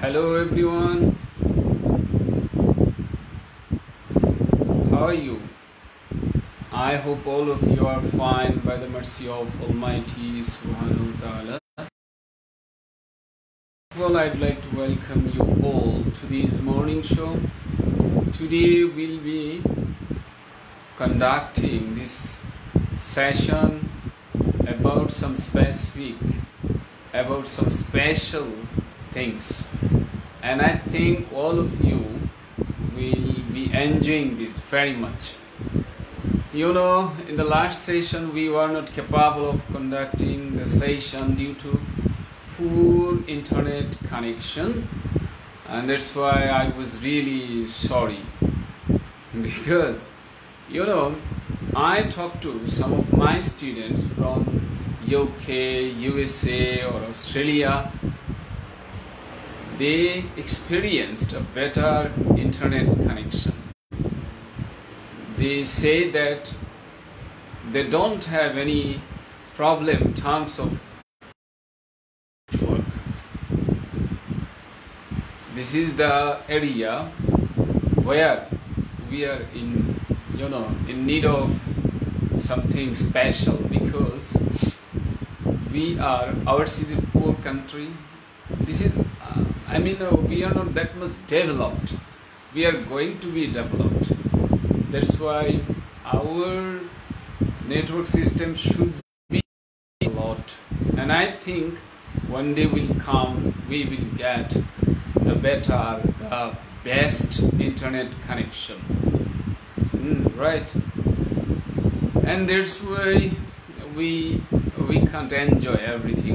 Hello everyone, how are you? I hope all of you are fine by the mercy of Almighty Subhanahu wa Ta'ala. Well, I'd like to welcome you all to this morning show. Today we'll be conducting this session about some special things, and I think all of you will be enjoying this very much. You know, in the last session we were not capable of conducting the session due to poor internet connection, and that's why I was really sorry, because you know, I talked to some of my students from UK, USA or Australia. They experienced a better internet connection. They say that they don't have any problem in terms of work. This is the area where we are in need of something special, because ours is a poor country. This is we are not that much developed. We are going to be developed. That's why our network system should be a lot, and I think one day will come, we will get the best internet connection, right? And that's why we can't enjoy everything.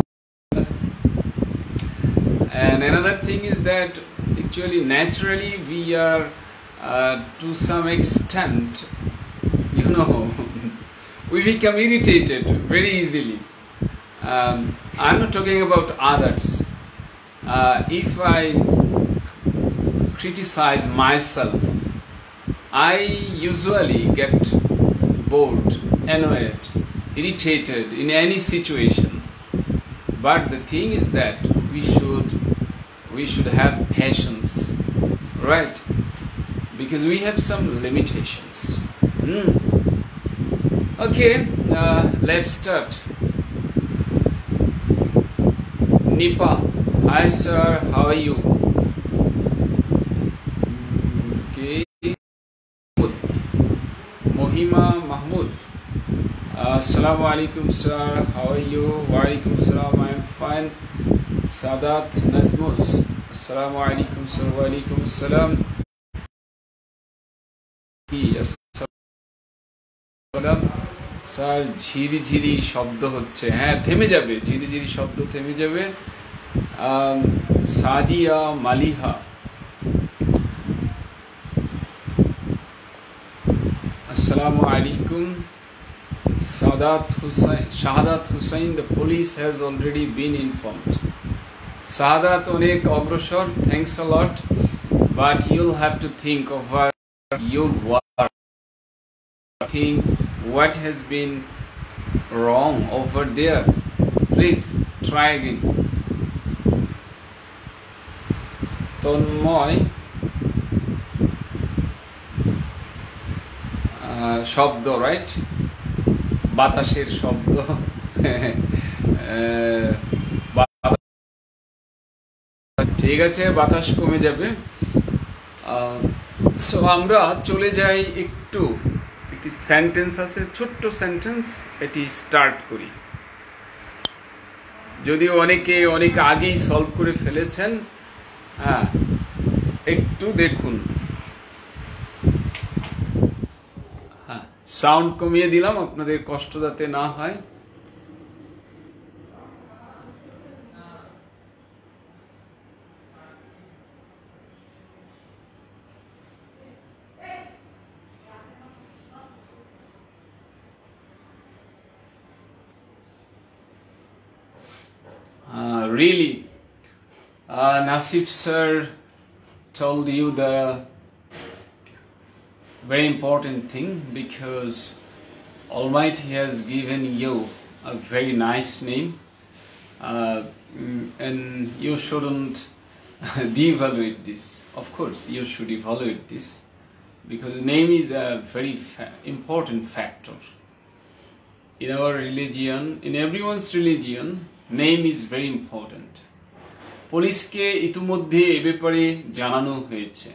And another thing is that actually naturally we are to some extent, we become irritated very easily. I'm not talking about others. If I criticize myself, I usually get bored, annoyed, irritated in any situation. But the thing is that we should have patience, right? Because we have some limitations. Okay, let's start. Nipa, hi sir, how are you? Okay, Mohima Mahmood, assalamu alaikum sir, how are you? Wa alaikum salam, I am fine. Sadat Nazmus, assalamu alaikum sir, wa alaikum salam. Sir ঝিরিঝিরি শব্দ হচ্ছে, হ্যাঁ থেমে যাবে, ঝিরিঝিরি শব্দ থেমে যাবে। Sadia Maliha, assalamu alaikum. Shahadat Hussain, the police has already been informed. Shahadat onek অগ্রসর, thanks a lot, but you'll have to think over your work, think what has been wrong over there. Please try again. Tanmoy, শব্দ, right? বাতাসের শব্দ। ঠিক আছে, বাতাস কমে যাবে। So আমরা চলে যাই একটি সেন্টেন্স আছে, ছোট্ট সেন্টেন্স, এটি স্টার্ট করি। যদিও অনেক আগেই সলভ করে ফেলেছেন, হ্যাঁ একটু দেখুন। হ্যাঁ, সাউন্ড কমিয়ে দিলাম আপনাদের কষ্ট যাতে না হয়। Really, Nasif sir told you the very important thing, because Almighty has given you a very nice name, and you shouldn't devaluate this. Of course, you should evaluate this because name is a very important factor. In our religion, in everyone's religion, name is very important. পুলিশকে ইতিমধ্যে এ ব্যাপারে জানানো হয়েছে।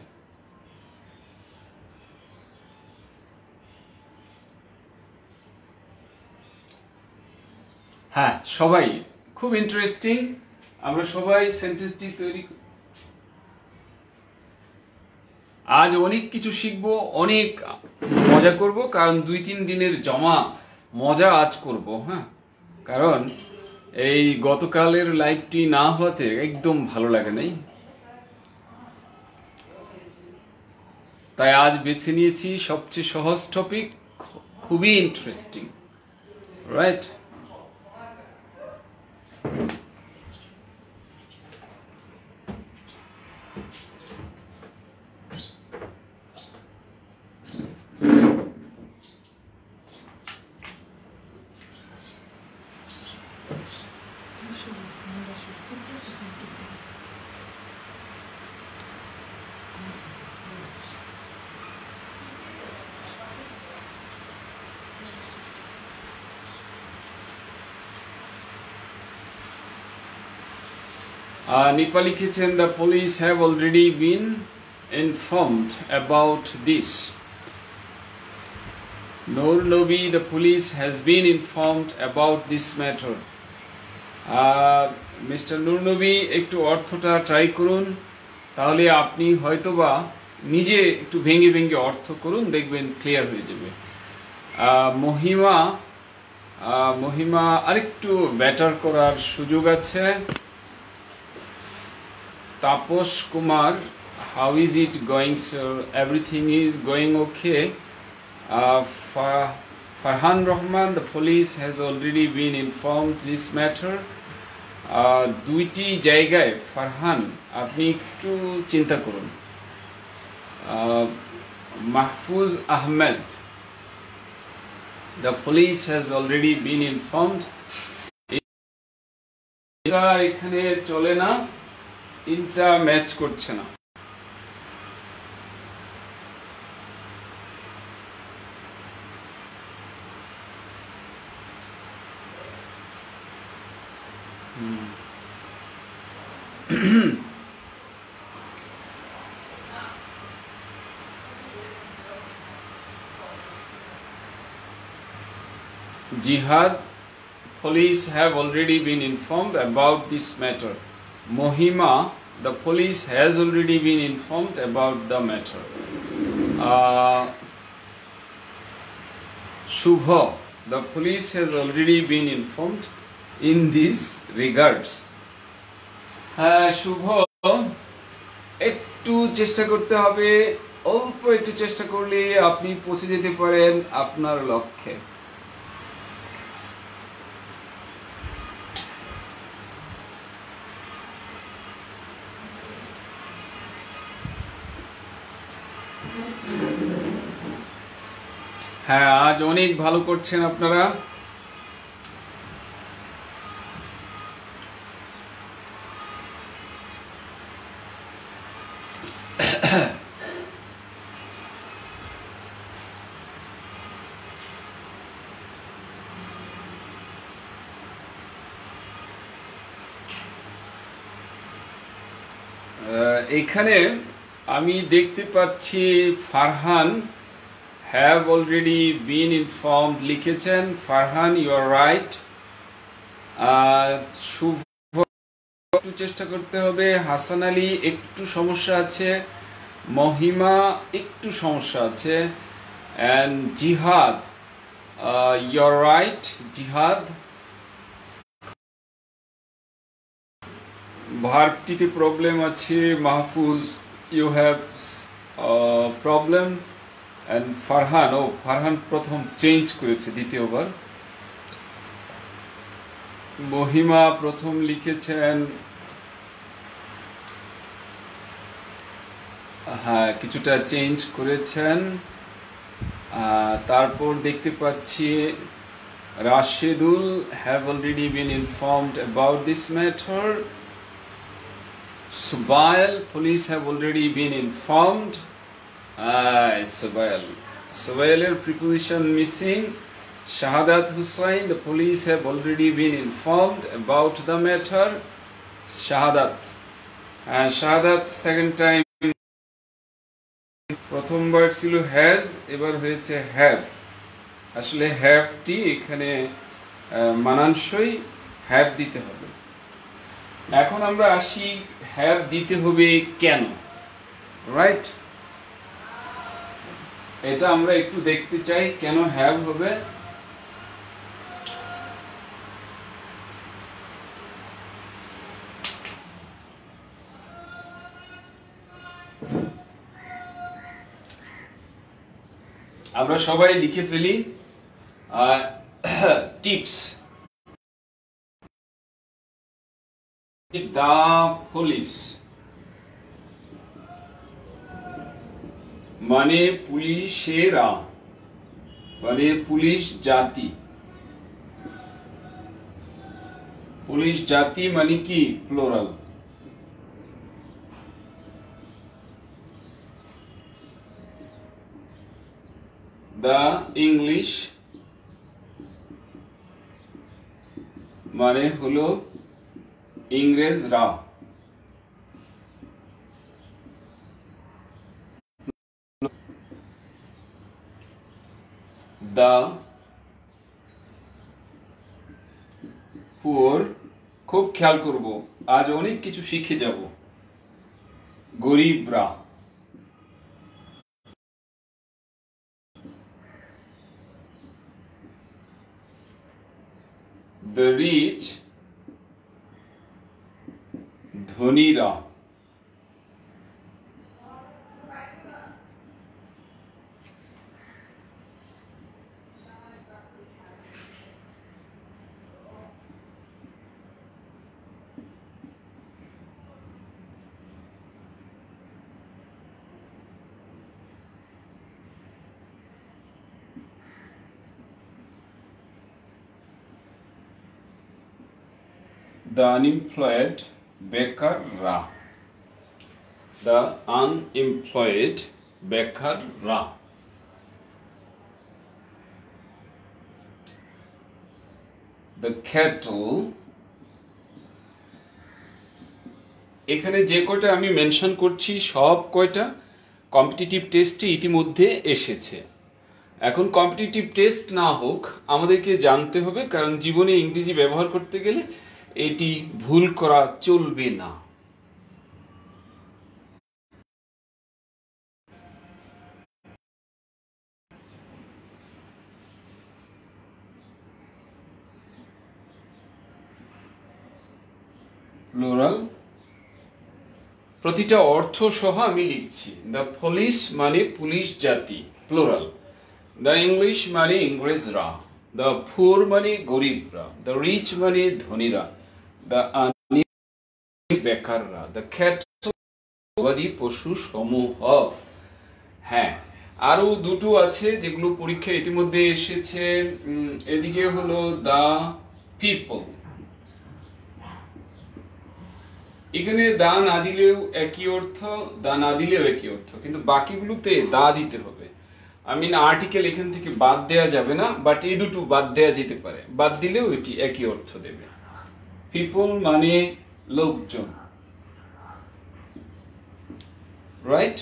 হ্যাঁ, সবাই খুব interesting. আমরা সবাই সেন্টেন্সটি তৈরি আজ অনেক কিছু শিখবো, অনেক মজা করব, কারণ 2-3 দিনের জমা মজা আজ করব। হ্যাঁ, কারণ এই গতকালের লাইভটি না হতে একদম ভালো লাগে নাই, তাই আজ বেছে নিয়েছি সবচেয়ে সহজ টপিক, খুবই ইন্টারেস্টিং, রাইট? Nipa লিখেছেন, the police have already been informed about this. Noor Nobi, the police has been informed about this matter. Mr. Noor Nobi, একটু অর্থটা ট্রাই করুন, তাহলে আপনি হয়তোবা নিজে একটু ভেঙে ভেঙে অর্থ করুন, দেখবেন ক্লিয়ার হয়ে যাবে। মহিমা আরেকটু বেটার করার সুযোগ আছে। Taposh Kumar, how is it going, sir? Everything is going okay. Farhan Rahman, the police has already been informed this matter. দুইটি জায়গায় ফারহান আপনি একটু চিন্তা করুন। Mahfuz Ahmed, the police has already been informed. এটা এখানে চলে না, ইনটা ম্যাচ করছে না। Jihad, police have already been informed about this matter. Mohima, the police has already been informed about the matter. Shubha, the police has already been informed in these regards. শুভ, একটু চেষ্টা করতে হবে, অল্প একটু চেষ্টা করলে আপনি পৌঁছে যেতে পারেন আপনার লক্ষ্যে। হ্যাঁ, আজ অনেক ভালো করছেন আপনারা। এখানে আমি দেখতে পাচ্ছি Farhan have already been informed লিখেছেন। Farhan, you are right. শুভ একটু চেষ্টা করতে হবে। হাসান আলী একটু সমস্যা আছে, মহিমা একটু সমস্যা আছে, and জিহাদ, you are right. জিহাদ, ভার্বটিতে প্রবলেম আছে। Mahfuz, you have problem. And Farhan, Farhan প্রথম চেঞ্জ করেছে দ্বিতীয়বার। মহিমা প্রথম লিখেছেন, হ্যাঁ কিছুটা চেঞ্জ করেছেন। তারপর দেখতে পাচ্ছি Rashedul have already been informed about this matter. Subail, police have already been informed. Subail. Subail preposition missing. Shahadat Hussain, the police have already been informed about the matter. Shahadat. And Shahadat second time. প্রথমবার ছিল has, এবার হয়েছে have. আসলে হ্যাভটি এখানে মানানসই have দিতে হবে। এখন আমরা আসি হ্যাভ দিতে হবে কেন, রাইট? এটা আমরা একটু দেখতে চাই কেন হ্যাভ হবে। আমরা সবাই লিখে ফেলি টিপস। দ্য পুলিশ মানে পুলিশেরা, মানে পুলিশ জাতি। পুলিশ জাতি মানে কি? প্লুরাল। The English মানে হলো ইংরেজরা। The poor, খুব খেয়াল করব, আজ অনেক কিছু শিখে যাব। গরিবরা। The rich, ধনীরা। The unemployed, বেকাররা। The unemployed, বেকাররা। The cattle, এখানে যে কয়টা আমি মেনশন করছি সব কয়টা কম্পিটিটিভ টেস্টে ইতিমধ্যে এসেছে। এখন কম্পিটিটিভ টেস্ট না হোক আমাদেরকে জানতে হবে, কারণ জীবনে ইংরেজি ব্যবহার করতে গেলে এটি ভুল করা চলবে না। প্লুরাল, প্রতিটা অর্থ সহ আমি লিখছি। দ্য পুলিশ মানে পুলিশ জাতি, প্লুরাল। দ্য ইংলিশ মানে ইংরেজরা। দ্য পুর মানে গরিবরা। দ্য রিচ মানে ধনীরা। দ্য বেকাররা। দ্য ক্যাট গবাদি পশু সমূহ। হ্যাঁ, আরো দুটো আছে যেগুলো পরীক্ষায় ইতিমধ্যে এসেছে। এদিকে হলো দ্য পিপল। এখানে দা না দিলেও একই অর্থ, দা না দিলেও একই অর্থ, কিন্তু বাকিগুলোতে দা দিতে হবে। আর্টিকেল এখান থেকে বাদ দেয়া যাবে না, বাট এই দুটো বাদ দেয়া যেতে পারে। বাদ দিলেও এটি একই অর্থ দেবে। পিপল মানে লোকজন, রাইট?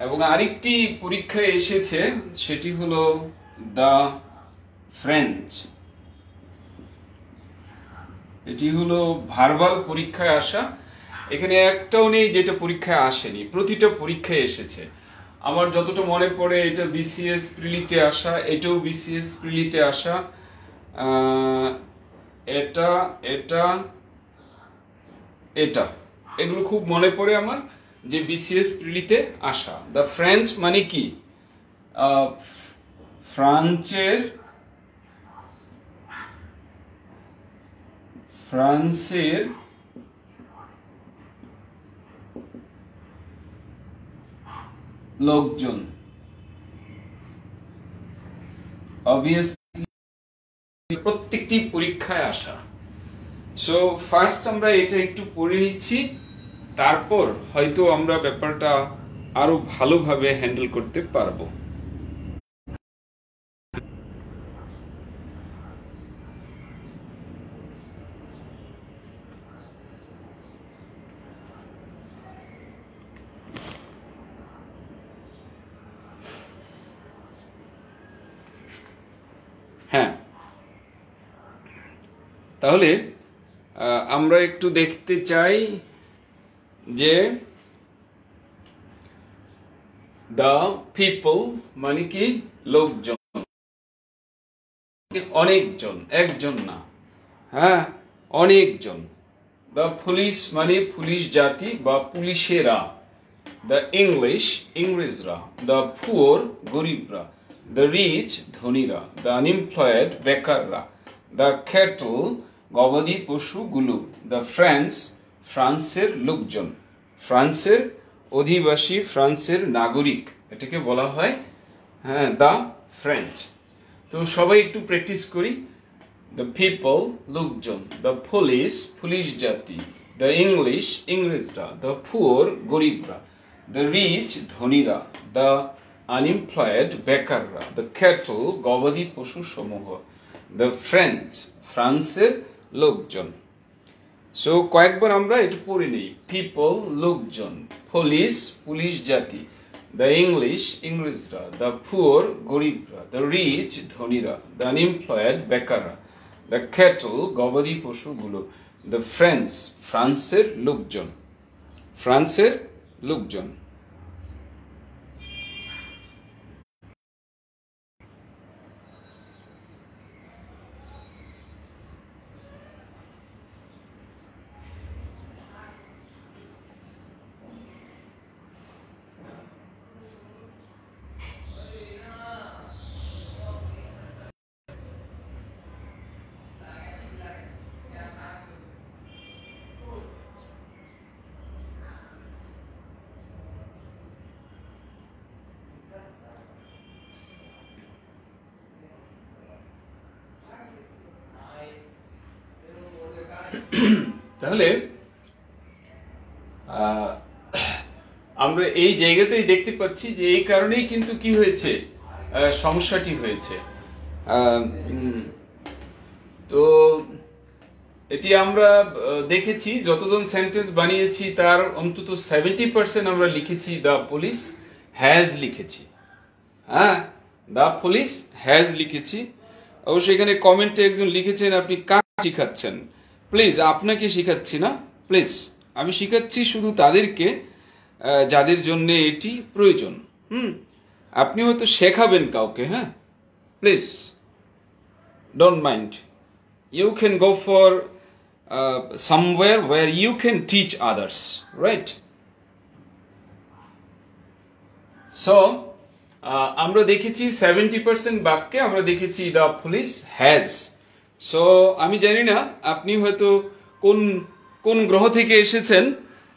এবং আরেকটি পরীক্ষায় এসেছে, সেটি হলো দা ফ্রেঞ্চ। এটি হলো ভার্বাল পরীক্ষায় আসা। এখানে একটাও নেই যেটা পরীক্ষায় আসেনি, প্রতিটা পরীক্ষায় এসেছে। আমার যতটা মনে পড়ে এটা বিসিএস প্রিলিতে আসা, এটাও বিসিএস প্রিলিতে আসা, এটা এটা এটা এগুলো খুব মনে পড়ে আমার যে বিসিএস প্রিলিতে আসা। দ্য ফ্রেঞ্চ মানে কি? ফ্রান্সের লোকজন। অবভিয়াসলি প্রত্যেকটি পরীক্ষায় আসা। সো ফার্স্ট আমরা এটা একটু পড়ে নিচ্ছি, তারপর হয়তো আমরা ব্যাপারটা আরো ভালোভাবে হ্যান্ডেল করতে পারবো। হ্যাঁ, তাহলে আমরা একটু দেখতে চাই যে দ্য পিপল মানে কি লোকজন, অনেকজন, একজন না, হ্যাঁ অনেকজন। দ্য পুলিশ মানে পুলিশ জাতি বা পুলিশেরা, দ্য ইংলিশ ইংরেজরা, দ্য পুয়ার গরিবরা, দ্য রিচ ধনীরা, দ্য আনএমপ্লয়েড বেকাররা, দ্য ক্যাটল গবাদি পশুগুলো, দ্য ফ্রান্স ফ্রান্সের লোকজন, ফ্রান্সের অধিবাসী, ফ্রান্সের নাগরিক, এটাকে বলা হয় হ্যাঁ দ্য ফ্রেঞ্চ। তো সবাই একটু প্র্যাকটিস করি। দ্য পিপল লোকজন, দ্য পুলিশ পুলিশ জাতি, দ্য ইংলিশ ইংরেজরা, দ্য পুয়ার গরিবরা, দ্য রিচ ধনীরা, দ্য আনএমপ্লয়েড বেকাররা, দ্য ক্যাটল গবাদি পশু সমূহ, দ্য ফ্রেঞ্চ ফ্রান্সের লোকজন। সো কয়েকবার আমরা এটা পড়ে নিই। পিপল লোকজন, পুলিশ পুলিশ জাতি, দ্য ইংলিশ ইংরেজরা, দ্য পুয়ার গরিবরা, দ্য রিচ ধনীরা, দ্য আনএমপ্লয়েড বেকাররা, দ্য ক্যাটল গবাদি পশুগুলো, দ্য ফ্রেঞ্চ ফ্রান্সের লোকজন, ফ্রান্সের লোকজন। তাহলে আমরা এই জায়গাটাই দেখতে পাচ্ছি যে এই কারণেই কিন্তু কি হয়েছে, সমস্যাটি হয়েছে। তো এটি আমরা দেখেছি যতজন সেন্টেন্স বানিয়েছি তার অন্তত 70% আমরা লিখেছি দ্য পুলিশ হ্যাজ লিখেছি, হ্যাঁ দ্য পুলিশ হ্যাজ লিখেছি। অবশ্যই এখানে কমেন্টে একজন লিখেছেন আপনি কাকে শিখাচ্ছেন। প্লিজ আপনাকে শিখাচ্ছি না, প্লিজ আমি শিখাচ্ছি শুধু তাদেরকে যাদের জন্য এটি প্রয়োজন। আপনি হয়তো শেখাবেন কাউকে, হ্যাঁ please don't mind, you can go for somewhere where you can teach others, right? So আমরা দেখেছি 70% বাক্যে আমরা দেখেছি দ্য পুলিশ হ্যাজ। সো আমি জানি না আপনি হয়তো কোন কোন গ্রহ থেকে এসেছেন,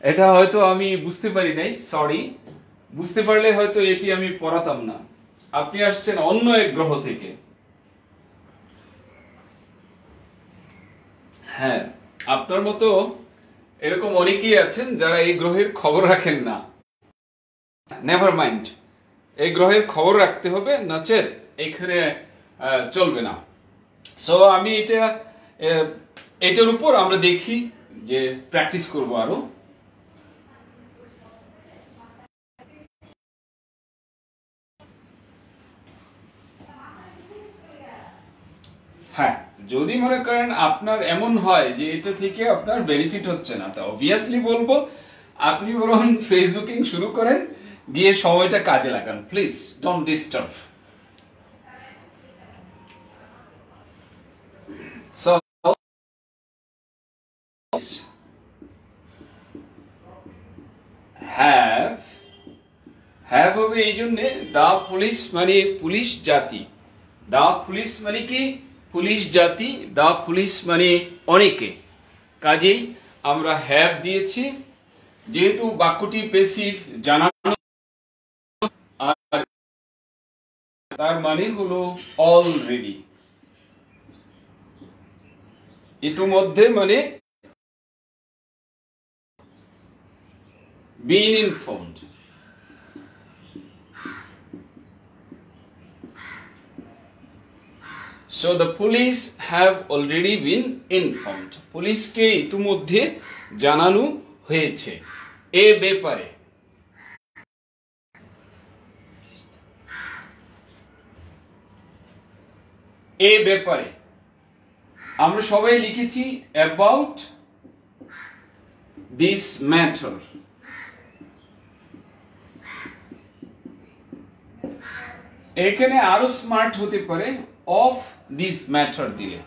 এটা হয়তো আমি বুঝতে পারি নাই, সরি। বুঝতে পারলে হয়তো এটি আমি পড়াতাম না। আপনি আসছেন অন্য এক গ্রহ থেকে। হ্যাঁ, আপনার মতো এরকম অনেকেই আছেন যারা এই গ্রহের খবর রাখেন না। নেভার মাইন্ড, এই গ্রহের খবর রাখতে হবে, নচেত এখানে চলবে না। সো আমি এটার উপর আমরা দেখি যে প্র্যাকটিস করব আরো। হ্যাঁ, যদি মনে করেন আপনার এমন হয় যে এটা থেকে আপনার বেনিফিট হচ্ছে না, তা অবভিয়াসলি বলবো আপনি বরং ফেসবুকিং শুরু করেন, গিয়ে সময়টা কাজে লাগান। Please don't disturb. So have হবে এই জন্য দা পুলিশ মানে পুলিশ জাতি, দা পুলিশ মানে কি পুলিশ জাতি, দা পুলিশ মানে অনেকে, কাজেই আমরা হ্যাভ দিয়েছি। যেহেতু বাক্যটি প্যাসিভ জানানো, আর তার মানে হলো অলরেডি, ইতিমধ্যে মানে been informed. So the police have already been informed. পুলিশকে ইতিমধ্যে জানানো হয়েছে এ ব্যাপারে। এ ব্যাপারে আমরা সবাই লিখেছি about this matter. এখানে আরো স্মার্ট হতে পারে of this matter দিলে।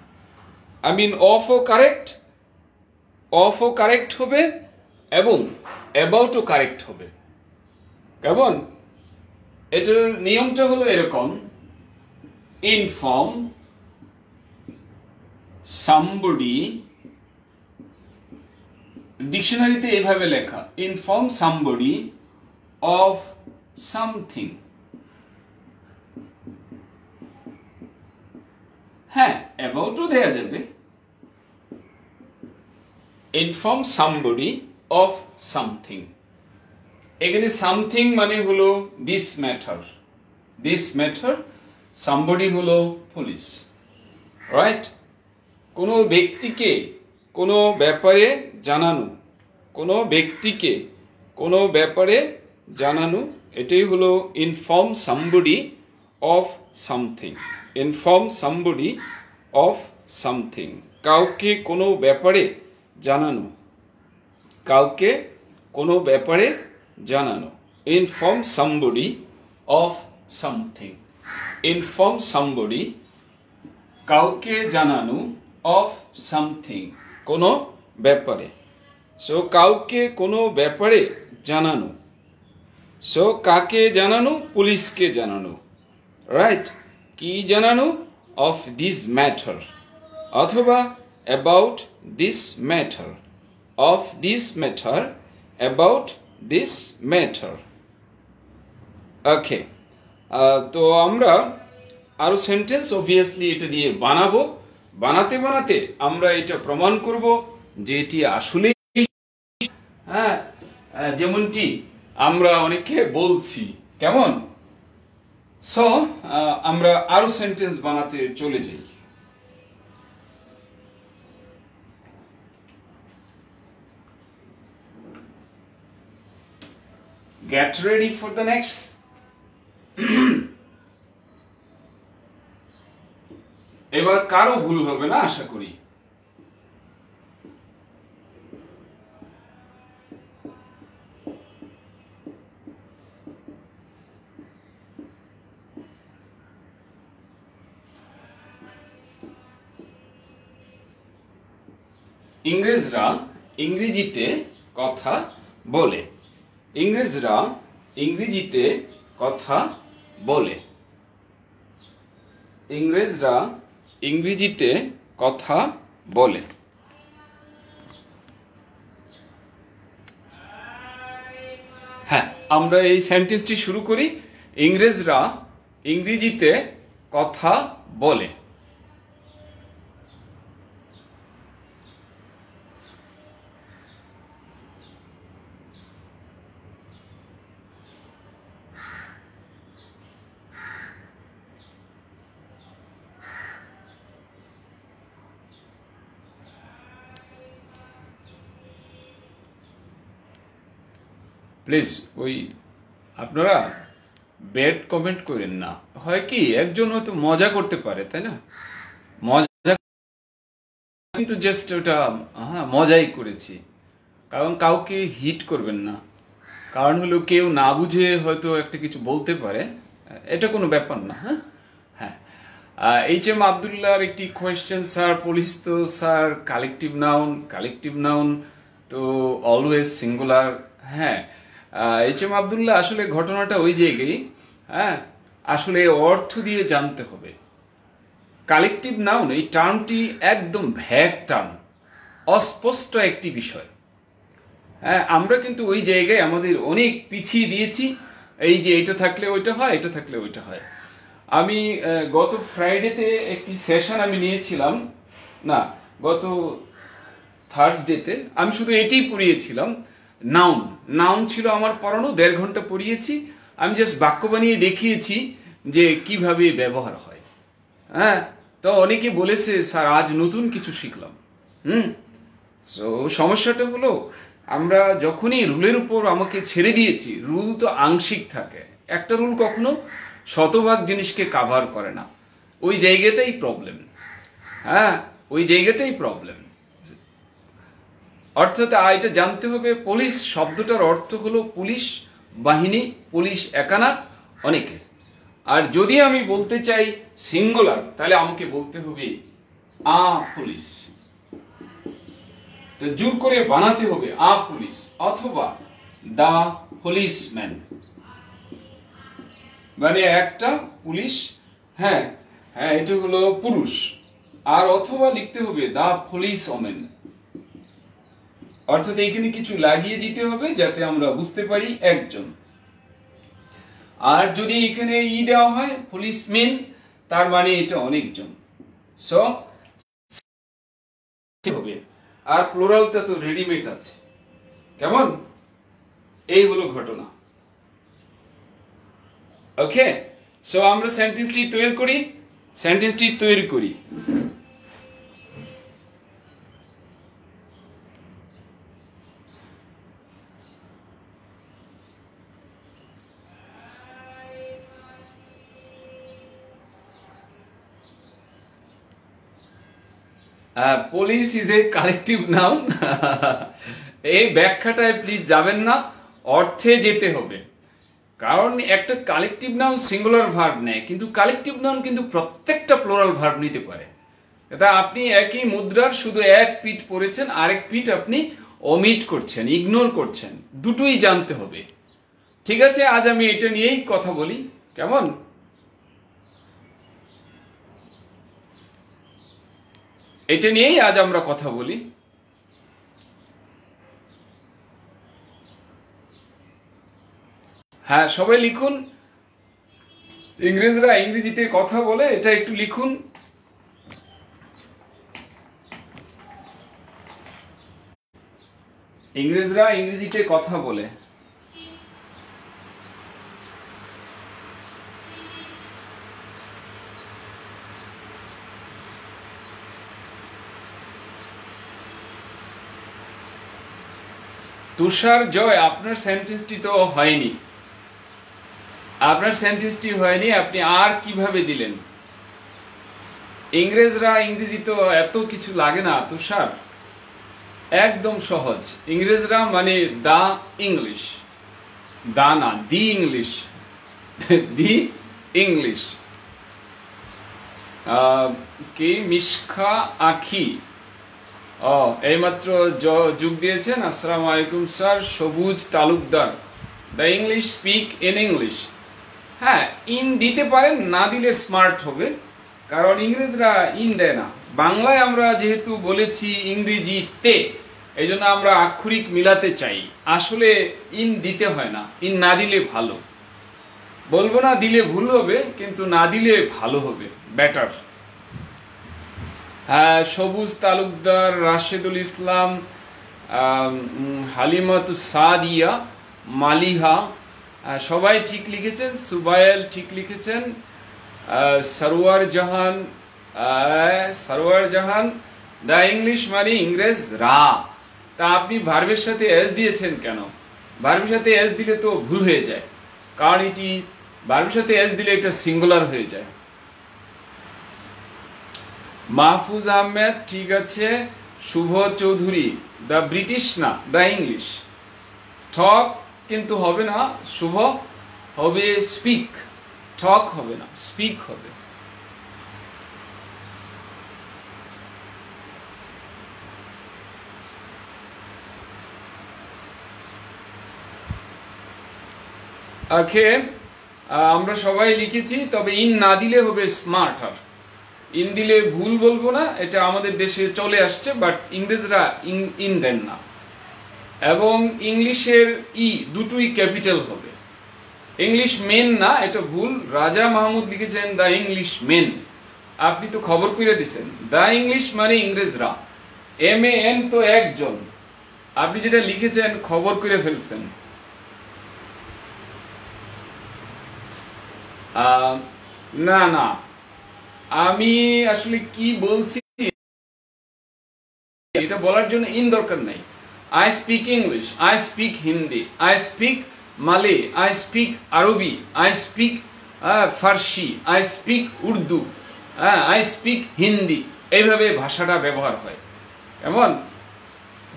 I mean of ও কারেক্ট হবে এবং about ও কারেক্ট হবে। কেমন? এটার নিয়মটা হলো এরকম, inform somebody, ডিকশনারিতে এইভাবে লেখা, inform somebody of something. হ্যাঁ, about ও দেয়া যাবে। inform somebody of something, এখানে something মানে হলো this matter, somebody হলো পুলিশ, রাইট? কোনো ব্যক্তিকে কোনো ব্যাপারে জানানো, কোনো ব্যক্তিকে কোনো ব্যাপারে জানানো, এটাই হলো inform somebody of something. inform somebody of something, কাউকে কোনো ব্যাপারে জানানো, কাউকে কোনো ব্যাপারে জানানো। inform somebody of something, inform somebody, কাউকে জানানো, of something, কোনো ব্যাপারে। সো কাউকে কোনো ব্যাপারে জানানো, সো কাকে জানানো? পুলিশকে জানানো, রাইট? কি জানানো? of this matter অথবা about this matter, of this matter, about this matter. ওকে, তো আমরা আরো সেন্টেন্স অবভিয়াসলি এটা দিয়ে বানাবো। বানাতে বানাতে আমরা এটা প্রমাণ করব যে এটি আসলে, হ্যাঁ, যেমনটি আমরা অনেকে বলছি। কেমন? সো আমরা আরো সেন্টেন্স বানাতে চলে যাই। Get ready for the next. এবার কারো ভুল হবে না আশা করি। ইংরেজরা ইংরেজিতে কথা বলে, ইংরেজরা ইংরেজিতে কথা বলে, ইংরেজরা ইংরেজিতে কথা বলে। হ্যাঁ, আমরা এই সেন্টেন্সটি শুরু করি, ইংরেজরা ইংরেজিতে কথা বলে। প্লিজ ওই আপনারা ব্যাড কমেন্ট করেন না। হয় কি, একজন হয়তো মজা করতে পারে, তাই না? মজা কিন্তু জাস্ট ওটা মজাই করেছি, কারণ কাউকে হিট করবেন না। কারণ হলো কেউ না বুঝে হয়তো একটা কিছু বলতে পারে, এটা কোনো ব্যাপার না। হ্যাঁ হ্যাঁ, এইচ.এম. আবদুল্লাহর একটি কোয়েশ্চেন, স্যার পুলিশ তো স্যার কালেকটিভ নাউন তো অলওয়েজ সিঙ্গুলার। হ্যাঁ, এইচ.এম. আবদুল্লাহ আসলে ঘটনাটা ওই জায়গায়, হ্যাঁ, আসলে অর্থ দিয়ে জানতে হবে। কালেকটিভ নাউন এই টার্মটি একদম ভ্যাগ টার্ম, অস্পষ্ট একটি বিষয়। হ্যাঁ, আমরা কিন্তু ওই জায়গায় আমাদের অনেক পিছিয়ে দিয়েছি, এই যে এটা থাকলে ওইটা হয়, এটা থাকলে ওইটা হয়। আমি গত ফ্রাইডেতে একটি সেশন আমি নিয়েছিলাম, না গত থার্সডেতে আমি শুধু এটাই পড়িয়েছিলাম, নাউন। নাউন ছিল আমার পড়ানো, 1.5 ঘন্টা পড়িয়েছি। আমি জাস্ট বাক্য বানিয়ে দেখিয়েছি যে কিভাবে ব্যবহার হয়। হ্যাঁ, তো অনেকে বলেছে স্যার আজ নতুন কিছু শিখলাম। সো সমস্যাটা হলো আমরা যখনই রুলের উপর আমাকে ছেড়ে দিয়েছি, রুল তো আংশিক থাকে, একটা রুল কখনো শতভাগ জিনিসকে কাভার করে না। ওই জায়গাটাই প্রবলেম। হ্যাঁ, ওই জায়গাটাই প্রবলেম। অর্থাৎ এটা জানতে হবে, পুলিশ শব্দটার অর্থ হলো পুলিশ বাহিনী, পুলিশ একানা, অনেকে। আর যদি আমি বলতে চাই সিঙ্গুলার, তাহলে আমাকে বলতে হবে আ পুলিশ, জোর করে বানাতে হবে আ পুলিশ, অথবা দা পুলিশম্যান, মানে একটা পুলিশ। হ্যাঁ হ্যাঁ, এটা হলো পুরুষ। আর অথবা লিখতে হবে দা পুলিশ ওমেন, অর্থাৎ এখানে কিছু লাগিয়ে দিতে হবে যাতে আমরা বুঝতে পারি একজন। আর যদি এখানে ই দেওয়া হয় পুলিশম্যান, তার মানে এটা অনেকজন। সো হবে, আর প্লুরালটা তো রেডিমেড আছে। কেমন? এই হলো ঘটনা। ওকে, সো আমরা সেন্টেন্সটি তৈরি করি। Police is a collective noun. এই ব্যাখ্যাটায় প্লিজ যাবেন না, অর্থে যেতে হবে। কারণ একটা কালেকটিভ নাউন সিঙ্গুলার ভার্ব নেয়, কিন্তু কালেকটিভ নাউন কিন্তু প্রত্যেকটা প্লোরাল ভার্ব নিতে পারে। তা আপনি একই মুদ্রার শুধু এক পিঠ পড়েছেন, আরেক পিঠ আপনি ওমিট করছেন, ইগনোর করছেন, দুটোই জানতে হবে। ঠিক আছে, আজ আমি এটা নিয়েই কথা বলি। কেমন? এটা নিয়েই আজ আমরা কথা বলি। হ্যাঁ, সবাই লিখুন। ইংরেজরা ইংরেজিতে কথা বলে, এটা একটু লিখুন। ইংরেজরা ইংরেজিতে কথা বলে। তুষার জয়, আপনার সেন্টেন্সটি তো হয়নি। আপনি আর কিভাবে দিলেন? ইংরেজরা ইংরেজি তো এত কিছু লাগে না তুষার, একদম সহজ। ইংরেজরা মানে দা ইংলিশ, দা না, দি ইংলিশ, দি ইংলিশ। কি মিশখা আখি, এইমাত্র যোগ দিয়েছেন। আসসালামু আলাইকুম স্যার। সবুজ Talukdar, the English speak in English. হ্যাঁ, ইন দিতে পারেন, না দিলে স্মার্ট হবে, কারণ ইংরেজরা ইন দেয় না। বাংলায় আমরা যেহেতু বলেছি ইংরেজিতে, এই জন্য আমরা আক্ষরিক মিলাতে চাই। আসলে ইন দিতে হয় না, ইন না দিলে ভালো। বলবো না দিলে ভুল হবে, কিন্তু না দিলে ভালো হবে, বেটার। হ্যাঁ, সবুজ তালুকদার, রাশেদুল ইসলাম, হালিমাতুস সাদিয়া, মালিহা, সবাই ঠিক লিখেছেন। সুবায়েল ঠিক লিখেছেন। সরওয়ার জাহান, দ্য ইংলিশ মানে ইংরেজ রা। তা আপনি ভার্বের সাথে এস দিয়েছেন কেন? ভার্বের সাথে এস দিলে তো ভুল হয়ে যায়, কারণ এটি ভার্বের সাথে এস দিলে এটা সিঙ্গুলার হয়ে যায়। মাহফুজ আহমেদ ঠিক আছে। শুভ চৌধুরী, দ্য ব্রিটিশ না, দ্য ইংলিশ। ঠক কিন্তু হবে না, শুভ হবে স্পিক, ঠক হবে না, স্পিক হবে। ওকে, আমরা সবাই লিখেছি, তবে ইন না দিলে হবে স্মার্টার। ইন দিলে ভুল বলবো না, এটা আমাদের দেশে চলে আসছে, বাট ইংরেজরা ইন দেন না। এবং ইংলিশের ই দুটোই ক্যাপিটাল হবে। ইংলিশ মেন না, এটা ভুল। রাজা মাহমুদ লিখেছেন দ্য ইংলিশ মেন, আপনি তো খবর করে দিচ্ছেন। দ্য ইংলিশ মানে ইংরেজরা, MAN তো একজন, আপনি যেটা লিখেছেন খবর করে ফেলছেন। না না, আমি আসলে কি বলছি এটা বলার জন্য ইন দরকার নাই। I speak English, I speak Hindi, I speak মালে, আই স্পিক আরবি, I speak Farsi, I speak Urdu, I speak Hindi, এইভাবে ভাষাটা ব্যবহার হয় এমন।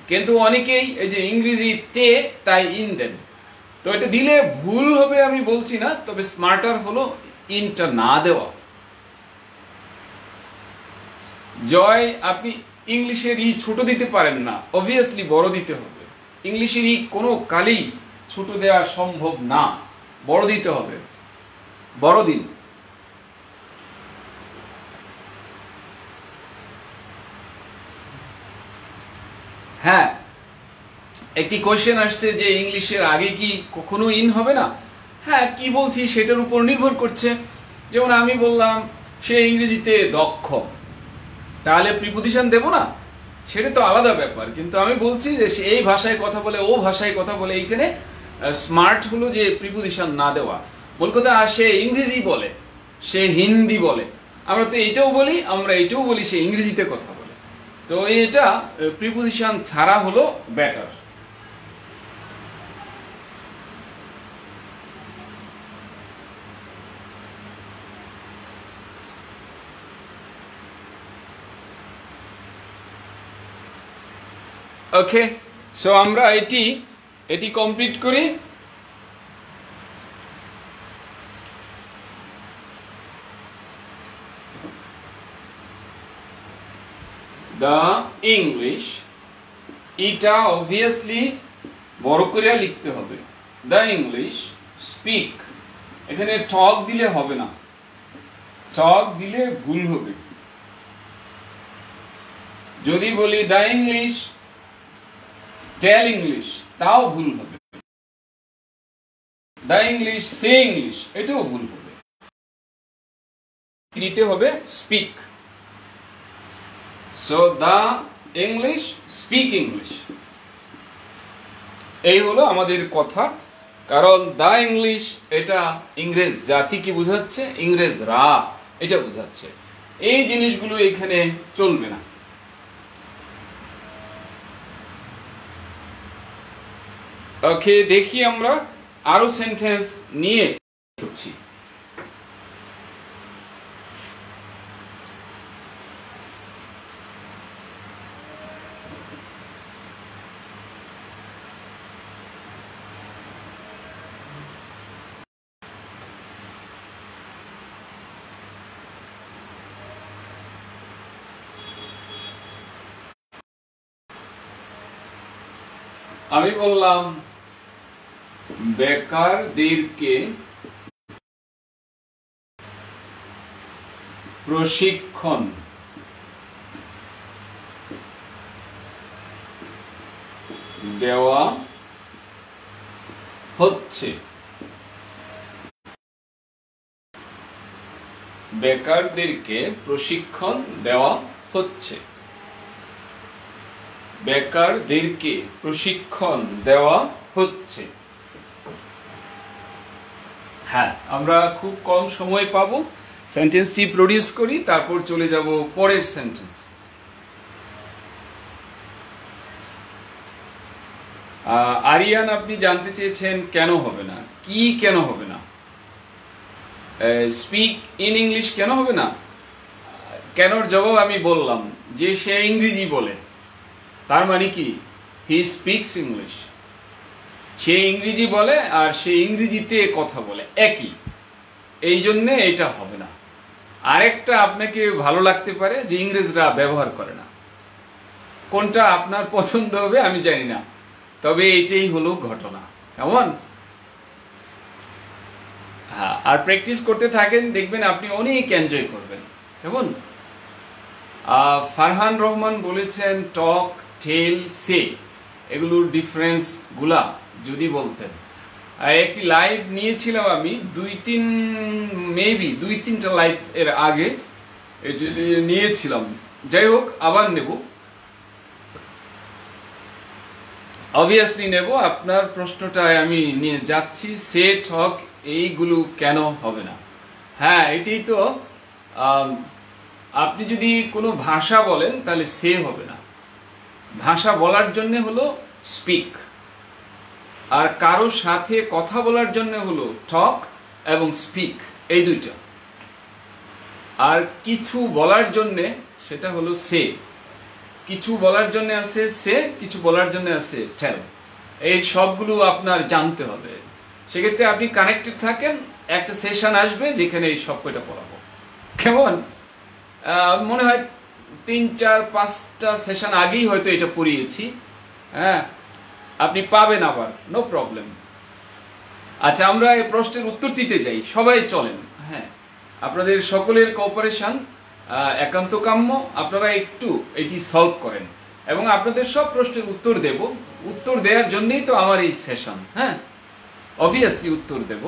কিন্তু অনেকেই এই যে ইংরেজিতে তাই ইন দেন, তো এটা দিলে ভুল হবে আমি বলছি না, তবে স্মার্টার হলো ইনটা না দেওয়া। জয়, আপনি ইংলিশের ই ছোট দিতে পারেন না, অবভিয়াসলি বড় দিতে হবে। ইংলিশের ই কোনো কালেই ছোট দেওয়া সম্ভব না, বড় দিতে হবে, বড় দিন। হ্যাঁ, একটি কোশ্চেন আসছে যে ইংলিশের আগে কি কখনো ইন হবে না? হ্যাঁ, কি বলছি সেটার উপর নির্ভর করছে। যেমন আমি বললাম সে ইংরেজিতে দক্ষ, তাহলে প্রিপোজিশন দেব না? সেটা তো আলাদা ব্যাপার। কিন্তু আমি বলছি যে সে এই ভাষায় কথা বলে, ও ভাষায় কথা বলে, এইখানে স্মার্ট হলো যে প্রিপোজিশন না দেওয়া। মূল কথা, সে ইংরেজি বলে, সে হিন্দি বলে, আমরা তো এইটাও বলি, আমরা এইটাও বলি সে ইংরেজিতে কথা বলে, তো এটা প্রিপোজিশন ছাড়া হলো বেটার। ওকে, সো আমরা এটি কমপ্লিট করি। দ্য ইংলিশ, এটা অবভিয়াসলি বড় করে লিখতে হবে। দ্য ইংলিশ স্পিক, এখানে টক দিলে হবে না, টক দিলে ভুল হবে। যদি বলি দ্য ইংলিশ টেল ইংলিশ, তাও ভুল হবে। দ্য ইংলিশ সে ইংলিশ, এটাও ভুল হবে। দিতে হবে speak. So the English speak English, এই হলো আমাদের কথা। কারণ দ্য ইংলিশ এটা ইংরেজ জাতি কি বোঝাচ্ছে, ইংরেজরা এটা বোঝাচ্ছে। এই জিনিসগুলো এখানে চলবে না। ওকে, দেখি আমরা আরো সেন্টেন্স নিয়ে করছি। আমি বললাম বেকারদেরকে প্রশিক্ষণ দেওয়া হচ্ছে। বেকারদেরকে প্রশিক্ষণ দেওয়া হচ্ছে। বেকারদেরকে প্রশিক্ষণ দেওয়া হচ্ছে। হ্যাঁ, আমরা খুব কম সময় পাবো, সেন্টেন্সটি প্রডিউস করি, তারপর চলে যাব পরের সেন্টেন্স। আরিয়ান, আপনি জানতে চেয়েছেন কেন হবে না, কি কেন হবে না, স্পিক ইন ইংলিশ কেন হবে না? কেনর জবাব আমি বললাম যে সে ইংরেজি বলে, তার মানে কি হি স্পিক্স ইংলিশ। সে ইংরেজি বলে আর সে ইংরেজিতে কথা বলে, একই, এই জন্যে এটা হবে না। আরেকটা আপনাকে ভালো লাগতে পারে যে ইংরেজরা ব্যবহার করে না, কোনটা আপনার পছন্দ হবে আমি জানি না, তবে এটাই হলো ঘটনা। কেমন? হ্যাঁ, আর প্র্যাকটিস করতে থাকেন, দেখবেন আপনি অনেক এনজয় করবেন। কেমন? ফারহান রহমান বলেছেন টক, টেল, সে, এগুলোর ডিফারেন্স গুলা যদি বলতেন। একটি লাইভ নিয়েছিলাম আমি, দুই তিনটা লাইভ এর আগে নিয়েছিলাম, যাই হোক আবার নেব। অবভিয়াসলি নেব। আপনার প্রশ্নটায় আমি নিয়ে যাচ্ছি, সে ঠক এইগুলো কেন হবে না? হ্যাঁ, এটাই তো। আপনি যদি কোনো ভাষা বলেন তাহলে সে হবে না। ভাষা বলার জন্য হলো স্পিক, আর কারো সাথে কথা বলার জন্য হলো টক এবং স্পিক, এই দুইটা। আর কিছু বলার জন্যে সেটা হলো সে। কিছু বলার জন্য আছে সে, কিছু বলার জন্য আছে টেল। এই সবগুলো আপনার জানতে হবে। সেক্ষেত্রে আপনি কানেক্টেড থাকেন, একটা সেশন আসবে যেখানে এই সব কয়টা পড়াবো। কেমন? মনে হয় 3-4-5টা সেশন আগেই হয়তো এটা পড়িয়েছি। হ্যাঁ, আপনি পাবেন আবার, নো প্রবলেম। আচ্ছা, আমরা এই প্রশ্নের উত্তর দিতে যাই। সবাই চলেন। হ্যাঁ, আপনাদের সকলের কোঅপারেশন একান্ত কাম্য। আপনারা একটু এটি সলভ করেন এবং আপনাদের সব প্রশ্নের উত্তর দেব। উত্তর দেওয়ার জন্যই তো আমার এই সেশন। হ্যাঁ, অবভিয়াসলি উত্তর দেব।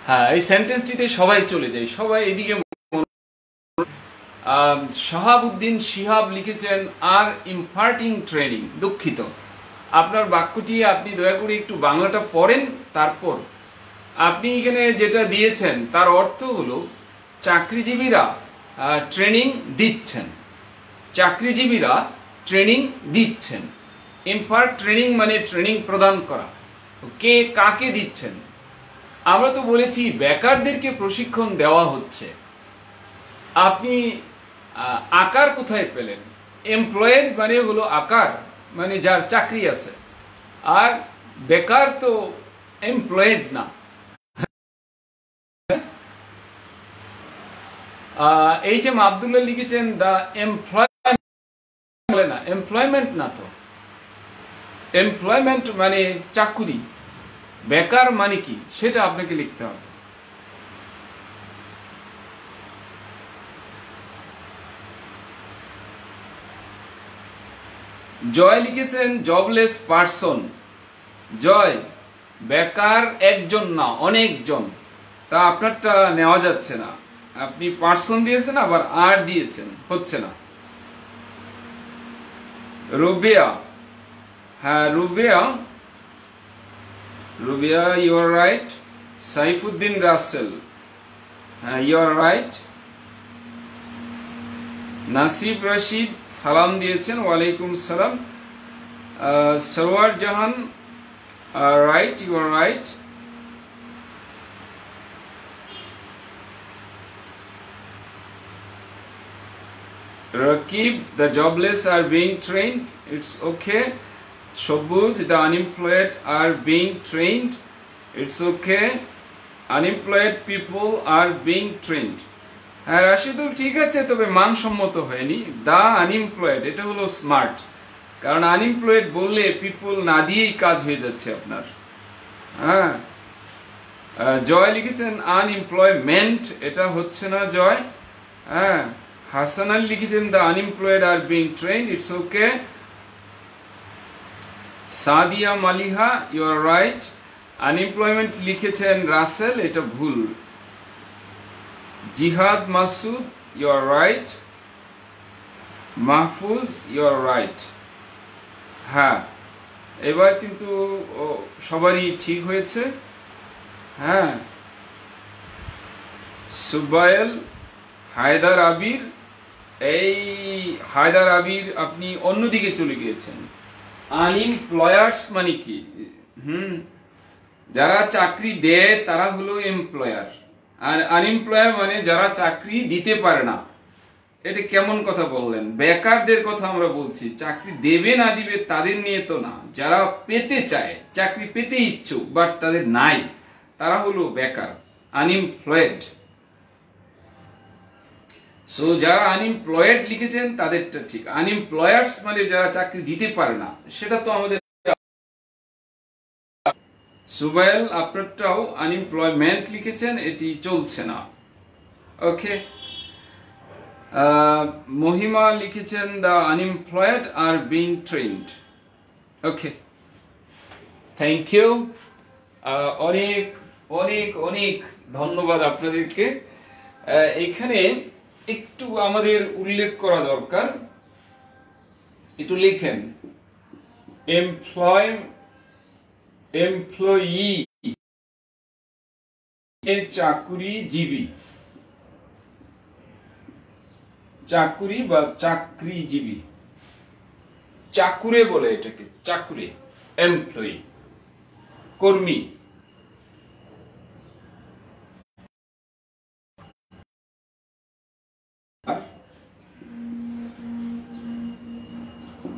হ্যাঁ, এই সেন্টেন্সটিতে সবাই চলে যাই, সবাই এদিকে। শাহাবুদ্দিন শিহাব লিখেছেন আর ইম্পার্টিং ট্রেনিং। দুঃখিত, আপনার বাক্যটি আপনি দয়া করে একটু বাংলাটা পড়েন, তারপর আপনি এখানে যেটা দিয়েছেন তার অর্থ হলো চাকরিজীবীরা ট্রেনিং দিচ্ছেন। চাকরিজীবীরা ট্রেনিং দিচ্ছেন। ইম্পার্ট ট্রেনিং মানে ট্রেনিং প্রদান করা। কে কাকে দিচ্ছেন? আমরা তো বলেছি বেকারদেরকে প্রশিক্ষণ দেওয়া হচ্ছে। আপনি আকার কোথায় পেলেন? এমপ্লয়েড মানে হলো আকার, মানে যার চাকরি আছে। আর বেকার তো এমপ্লয়েড না। এই যে আব্দুল্লাহ লিখেছেন দা এমপ্লয়মেন্ট, বলে না, এমপ্লয়মেন্ট না তো। এমপ্লয়মেন্ট মানে চাকুরি, বেকার মানে কি সেটা আপনাকে লিখতে হবে। জয় লিখেছেন জবলেস পারসন। জয়, বেকার একজন না, অনেকজন। তা আপনারটা নেওয়া যাচ্ছে না। আপনি পারসন দিয়েছেন আবার আর দিয়েছেন, হচ্ছে না। রুবিয়া, হ্যাঁ Rubia, Rubia you are right. Saifuddin Rasel, হ্যাঁ you are right. Nasib Rashid সালাম দিয়েছেন, ওয়ালাইকুম সালাম। Sarwar Jahan, right, you are right. Rakib, the jobless are being trained, it's okay. Shobuj, the unemployed are being trained, it's okay. Unemployed people are being trained. হ্যাঁ রাশিদুল, ঠিক আছে, তবে মানসম্মত হয়নি। দা আনএমপ্লয়েড এটা হলো স্মার্ট, কারণ আনএমপ্লয়েড বললে পিপল না দিয়েই কাজ হয়ে যাচ্ছে আপনার। হ্যাঁ, জয় লিখেছেন আনএমপ্লয়মেন্ট, এটা হচ্ছে না জয়। হ্যাঁ, হাসান আলী লিখেছেন the unemployed are being trend, it's okay. Sadia Maliha, you are right. Unemployment লিখেছেন রাসেল, এটা ভুল। Jihad Masud, you are right. Mahfuz, you are right. হ্যাঁ, এবার কিন্তু সবারই ঠিক হয়েছে। হ্যাঁ, সুবায়েল, হায়দার আবির, এই হায়দার আবির আপনি অন্যদিকে চলে গিয়েছেন। আনএমপ্লয়ার্স মানে কি? যারা চাকরি দেয় তারা হলো এমপ্লয়ার, আর আনএমপ্লয়ার মানে যারা চাকরি দিতে পারে না। এটা কেমন কথা বললেন? বেকারদের কথা আমরা বলছি, চাকরি দেবে না দিবে তাদের নিয়ে তো না। যারা পেতে চায়, চাকরি পেতে ইচ্ছুক বাট তাদের নাই, তারা হলো বেকার, আনএমপ্লয়েড। সো যারা আনএমপ্লয়েড লিখেছেন তাদেরটা ঠিক। আনএমপ্লয়ার্স মানে যারা চাকরি দিতে পারে না, সেটা তো আমাদের। সুবাইল, আপনারটাও আনএমপ্লয়মেন্ট লিখেছেন, এটি চলছে না। ওকে। মহিমা লিখেছেন the unemployed are being trend. Okay, thank you. অনেক অনেক অনেক ধন্যবাদ আপনাদেরকে। এখানে একটু আমাদের উল্লেখ করা দরকার, একটু লিখেন। এমপ্লয়ি চাকুরিজীবী, চাকুরি বা চাকরিজীবী, চাকুরে বলে এটাকে, চাকুরে, এমপ্লয়ি, কর্মী।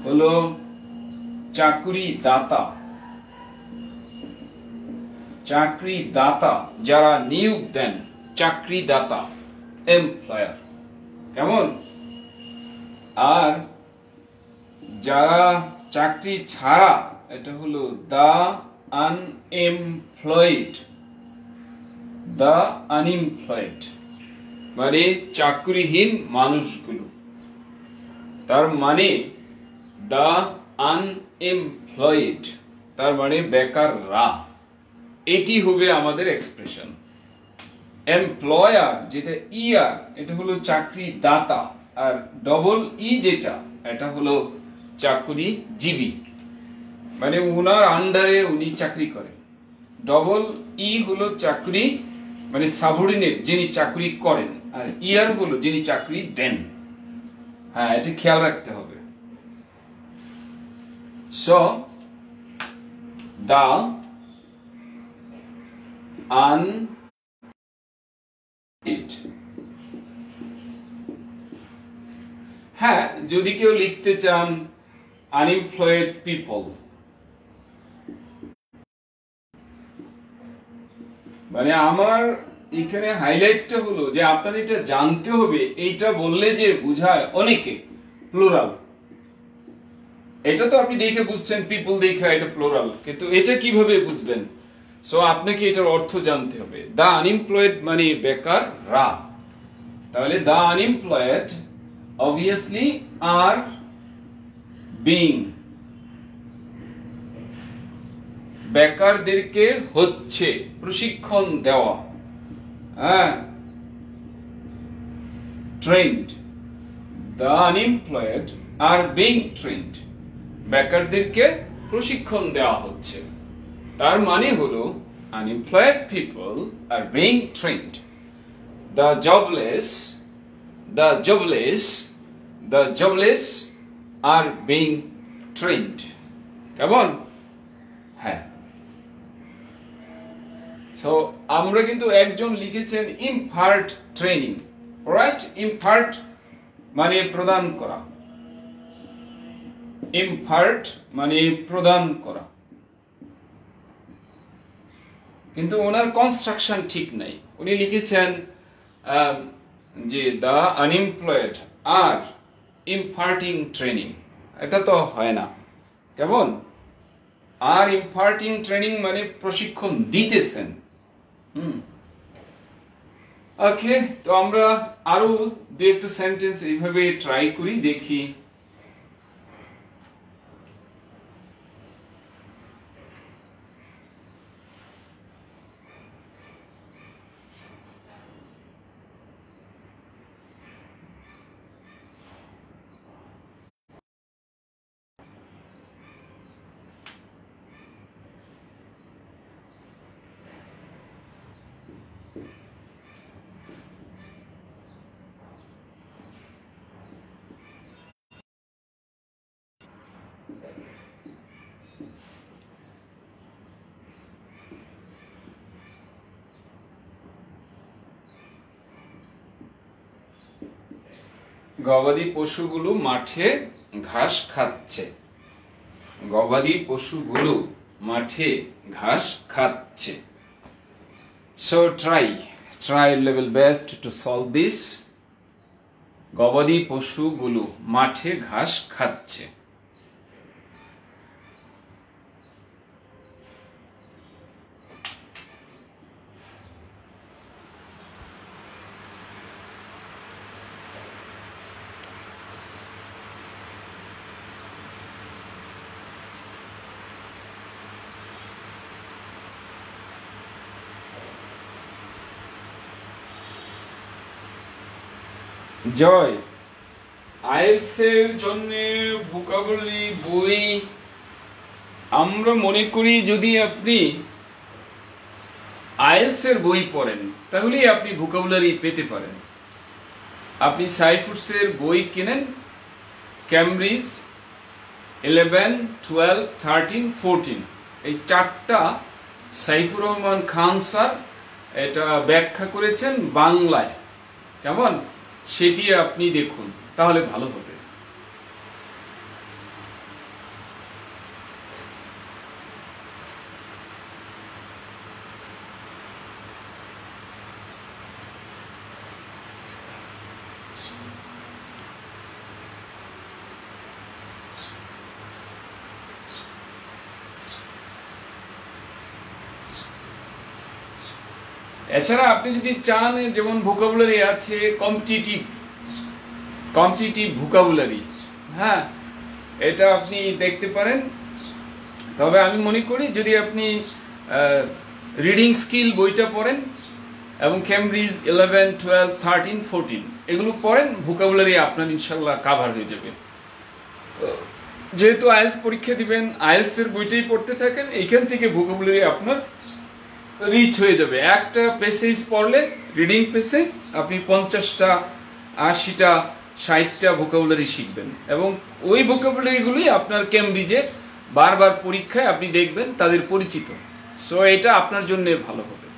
হলো চাকরিদাতা, চাকরিদাতা যারা নিয়োগ দেন, চাকরিদাতা, এমপ্লয়ার। কেমন? আর যারা চাকরি ছাড়া, এটা হলো দা আনএমপ্লয়েড, দা আনএমপ্লয়েড মানে চাকরিহীন মানুষগুলো। তার মানে দা আনএমপ্লয়েড তার মানে বেকাররা। এটি হবে আমাদের এক্সপ্রেশন। এমপ্লয়ার যেটা ইয়ার, এটা হলো চাকরিদাতা, আর ডবল ই যেটা, এটা হলো চাকরিজীবী, মানে ওনার আন্ডারে উনি চাকরি করেন। ডবল ই হলো চাকরি মানে সাবঅর্ডিনেট, যিনি চাকরি করেন, আর ইয়ার হলো যিনি চাকরি দেন। হ্যাঁ, এটা খেয়াল রাখতে হবে। সো দা হ্যাঁ, যদি কেউ লিখতে চান আনএমপ্লয়েড পিপল, মানে আমার এখানে হাইলাইটটা হলো যে আপনার এটা জানতে হবে। এইটা বললে যে বুঝায় অনেকে প্লুরাল, এটা তো আপনি দেখে বুঝছেন, পিপল দেখে এটা প্লুরাল, কিন্তু এটা কিভাবে বুঝবেন? সো আপনাকে এটার অর্থ জানতে হবে। দা আনএমপ্লয়েড মানে বেকাররা, তাহলে দা আনএমপ্লয়েড obviously are being, বেকারদেরকে হচ্ছে প্রশিক্ষণ দেওয়া, হ্যাঁ, trained, the unemployed are being trained, বেকারদেরকে প্রশিক্ষণ দেওয়া হচ্ছে। তার মানে হলো unemployed people are being trained, the jobless are being trained। কেমন? হ্যাঁ। সো আমরা কিন্তু একজন লিখেছেন ইম্পার্ট ট্রেনিং, রাইট? ইম্পার্ট মানে প্রদান করা, ইম্পার্ট মানে প্রদান করা, কিন্তু ওনার কনস্ট্রাকশন ঠিক নাই। উনি লিখেছেন যে দা আনএমপ্লয়েড আর ইম্পার্টিং ট্রেনিং, এটা তো হয় না। কেমন? আর ইম্পার্টিং ট্রেনিং মানে প্রশিক্ষণ দিতেছেন। ওকে, তো আমরা আরো দু একটা সেন্টেন্স এইভাবে ট্রাই করি, দেখি। গবাদি পশুগুলো মাঠে ঘাস খাচ্ছে, গবাদি পশুগুলো মাঠে ঘাস খাচ্ছে। So try level best to solve this. গবাদি পশুগুলো মাঠে ঘাস খাচ্ছে। জয়, আইএলটিএস এর জন্য ভোকাবুলারি বই আমরা মনে করি যদি আপনি আইএলস এর বই পড়েন তাহলেই আপনি ভোকাবুলারি পেতে পারেন। আপনি সাইফুডস এর বই কিনেন, ক্যামব্রিজ 11, 12, 13, 14 এই চারটা সাইফুর রহমান খান স্যার এটা ব্যাখ্যা করেছেন বাংলায়, কেমন সেটি আপনি দেখুন, তাহলে ভালো হবে। এছাড়া আপনি যদি চান, যেমন ভোকাবুলারি আছে কম্পিটিটিভ ভোকাবুলারি, হ্যাঁ এটা আপনি দেখতে পারেন। তবে আমি মনে করি যদি আপনি রিডিং স্কিল বইটা পড়েন এবং ক্যামব্রিজ 11, 12, 13, 14 এগুলো পড়েন, ভোকাবুলারি আপনার ইনশাল্লাহ কাভার হয়ে যাবে। যেহেতু আইএলস পরীক্ষা দিবেন, আইএলস এর বইটাই পড়তে থাকেন, এইখান থেকে ভোকাবুলারি আপনার রিচ হয়ে যাবে। একটা প্যাসেজ পড়লে, রিডিং প্যাসেজ, আপনি 50টা 80টা 60টা ভোকাবুলারি শিখবেন এবং ওই ভোকাবুলারিগুলি আপনার ক্যামব্রিজে বারবার পরীক্ষায় আপনি দেখবেন তাদের পরিচিত। সো এটা আপনার জন্য ভালো হবে।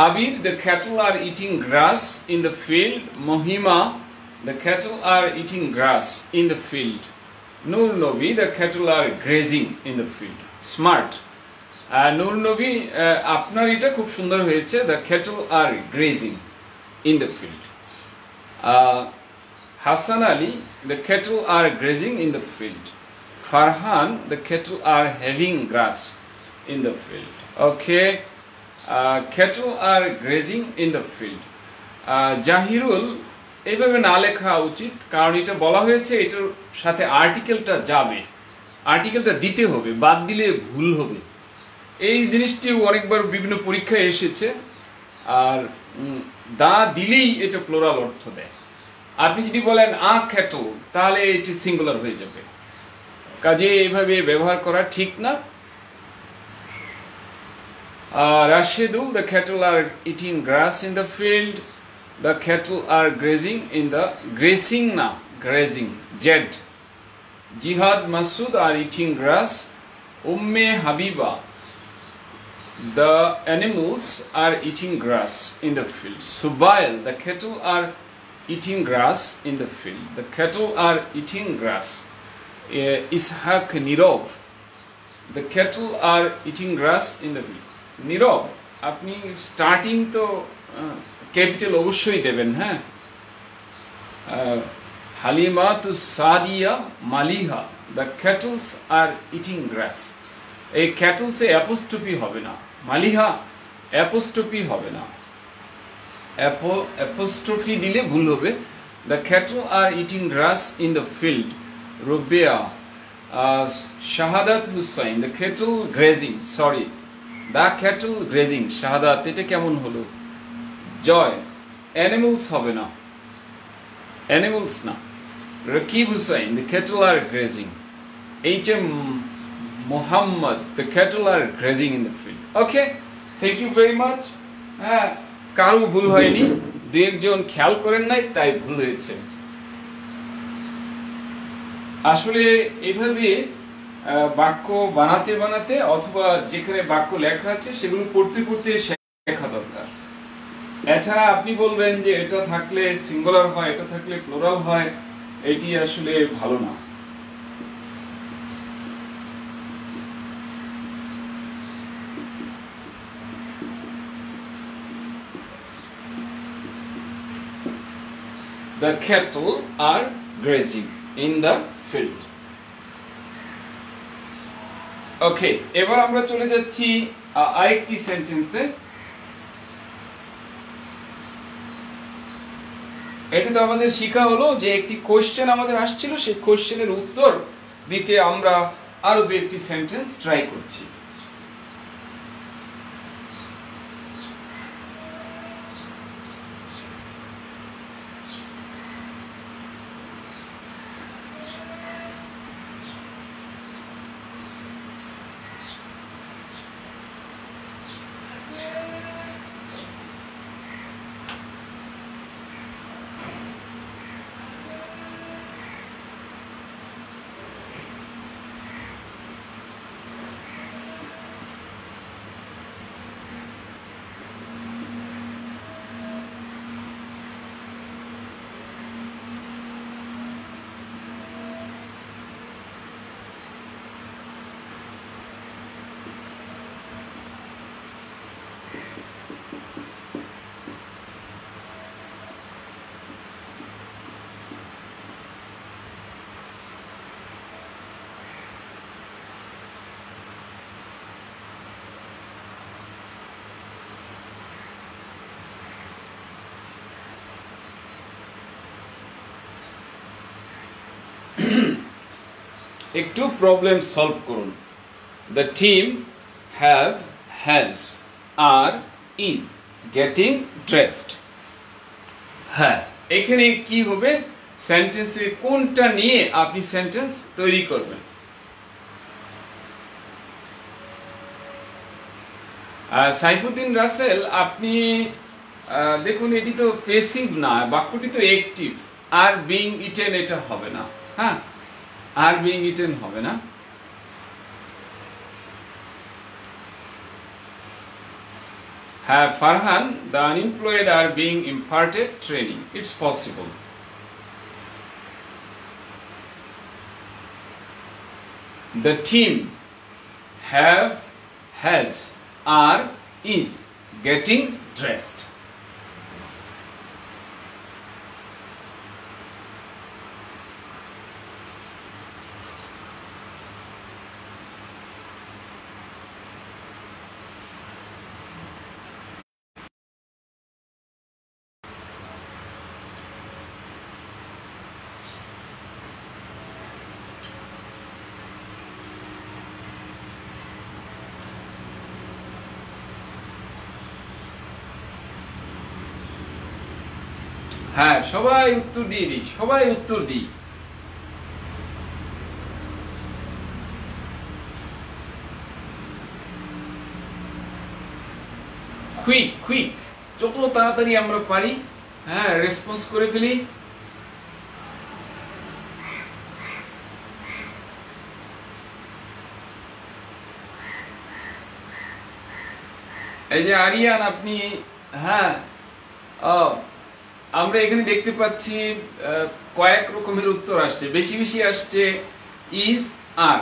আবির, the cattle are eating grass in the field. Mohima, the cattle are eating grass in the field. Nur Nobi, the cattle are grazing in the field. Smart. নূর নবী, আপনার এটা খুব সুন্দর হয়েছে, the cattle are grazing in the field. Hassan Ali, the cattle are grazing in the field. Farhan, the cattle are having grass in the field. Okay, cattle are grazing in the field. Zahirul, এইভাবে না লেখা উচিত, কারণ এটা বলা হয়েছে এটার সাথে আর্টিকেলটা যাবে, আর্টিকেলটা দিতে হবে, বাদ দিলে ভুল হবে। এই জিনিসটি অনেকবার বিভিন্ন পরীক্ষায় এসেছে। আর দা দিলেই এটা প্লোরাল অর্থ দেয়। আপনি যদি বলেন ক্যাটল, তাহলে এটি সিঙ্গুলার হয়ে যাবে, কাজে এইভাবে ব্যবহার করা ঠিক না। Rashedul, the cattle are eating grass in the field. The cattle are grazing in the grazing. Jed. Jihad Masood are eating grass. Umme Habiba, the animals are eating grass in the field. Subail, the cattle are eating grass in the field. The cattle are eating grass. Ishaq Nirov, the cattle are eating grass in the field. Nirov, আপনি starting তো capital অবশ্যই দেবেন, হ্যাঁ। হালিমা তু Sadia Maliha, the cattles are eating grass. এই ক্যাটলসে apostrophe হবে না, Maliha apostrophe হবে না, অ্যাপোস্ট্রফি দিলে ভুল হবে। The cattle are eating grass in the field. Rubia, Shahadat Hussain, the cattle grazing, sorry, the cattle grazing, Shahadat, এটা কেমন হলো? Joy, animals হবে না, animals না। Rakib Hussain, the cattle are grazing. H.M. Muhammad, the cattle are grazing in the field. Okay, thank you very much. হ্যাঁ, কারো ভুল হয়নি, দু একজন খেয়াল করেন নাই তাই ভুল হয়েছে। আসলে এইভাবে বাক্য বানাতে বানাতে অথবা যেখানে বাক্য লেখা আছে সেগুলো পড়তে পড়তে শেখা দরকার। এছাড়া আপনি বলবেন যে এটা থাকলে সিঙ্গুলার হয়, এটা থাকলে প্লুরাল হয়, এটি আসলে ভালো না। The cattle are grazing in the field. Okay, এবার আমরা চলে যাচ্ছি আরেকটি সেন্টেন্সে। এটা তো আমাদের শিখা হলো যে একটি কোশ্চেন আমাদের আসছিল, সেই কোশ্চেনের উত্তর দিতে আমরা আরো দু একটি সেন্টেন্স ট্রাই করছি। একটু প্রবলেম সলভ করুন। The team have, has, are, is getting dressed. হ্যাঁ, এখানে কি হবে, সেন্টেন্সের কোনটা নিয়ে আপনি সেন্টেন্স তৈরি করবেন। সাইফুদ্দিন রাসেল, আপনি দেখুন এটি তো পেসিভ না, বাক্যটি তো অ্যাক্টিভ। আর বিং ইটেন এটা হবে না। হ্যাঁ, আর বিং ইটেন হবে না। হ্যাঁ, Farhan, the unemployed are being imparted training. It's possible. The team have, has, are, is getting dressed. হ্যাঁ, সবাই উত্তর দিয়ে দিই, সবাই উত্তর দিই। কুইক কুইক, যত তাড়াতাড়ি আমরা পারি, হ্যাঁ, রেসপন্স করে ফেলি। এই যে আরিয়ান, আপনি, হ্যাঁ, আমরা এখানে দেখতে পাচ্ছি কয়েক রকমের উত্তর আসছে। বেশি বেশি আসছে ইজ, আর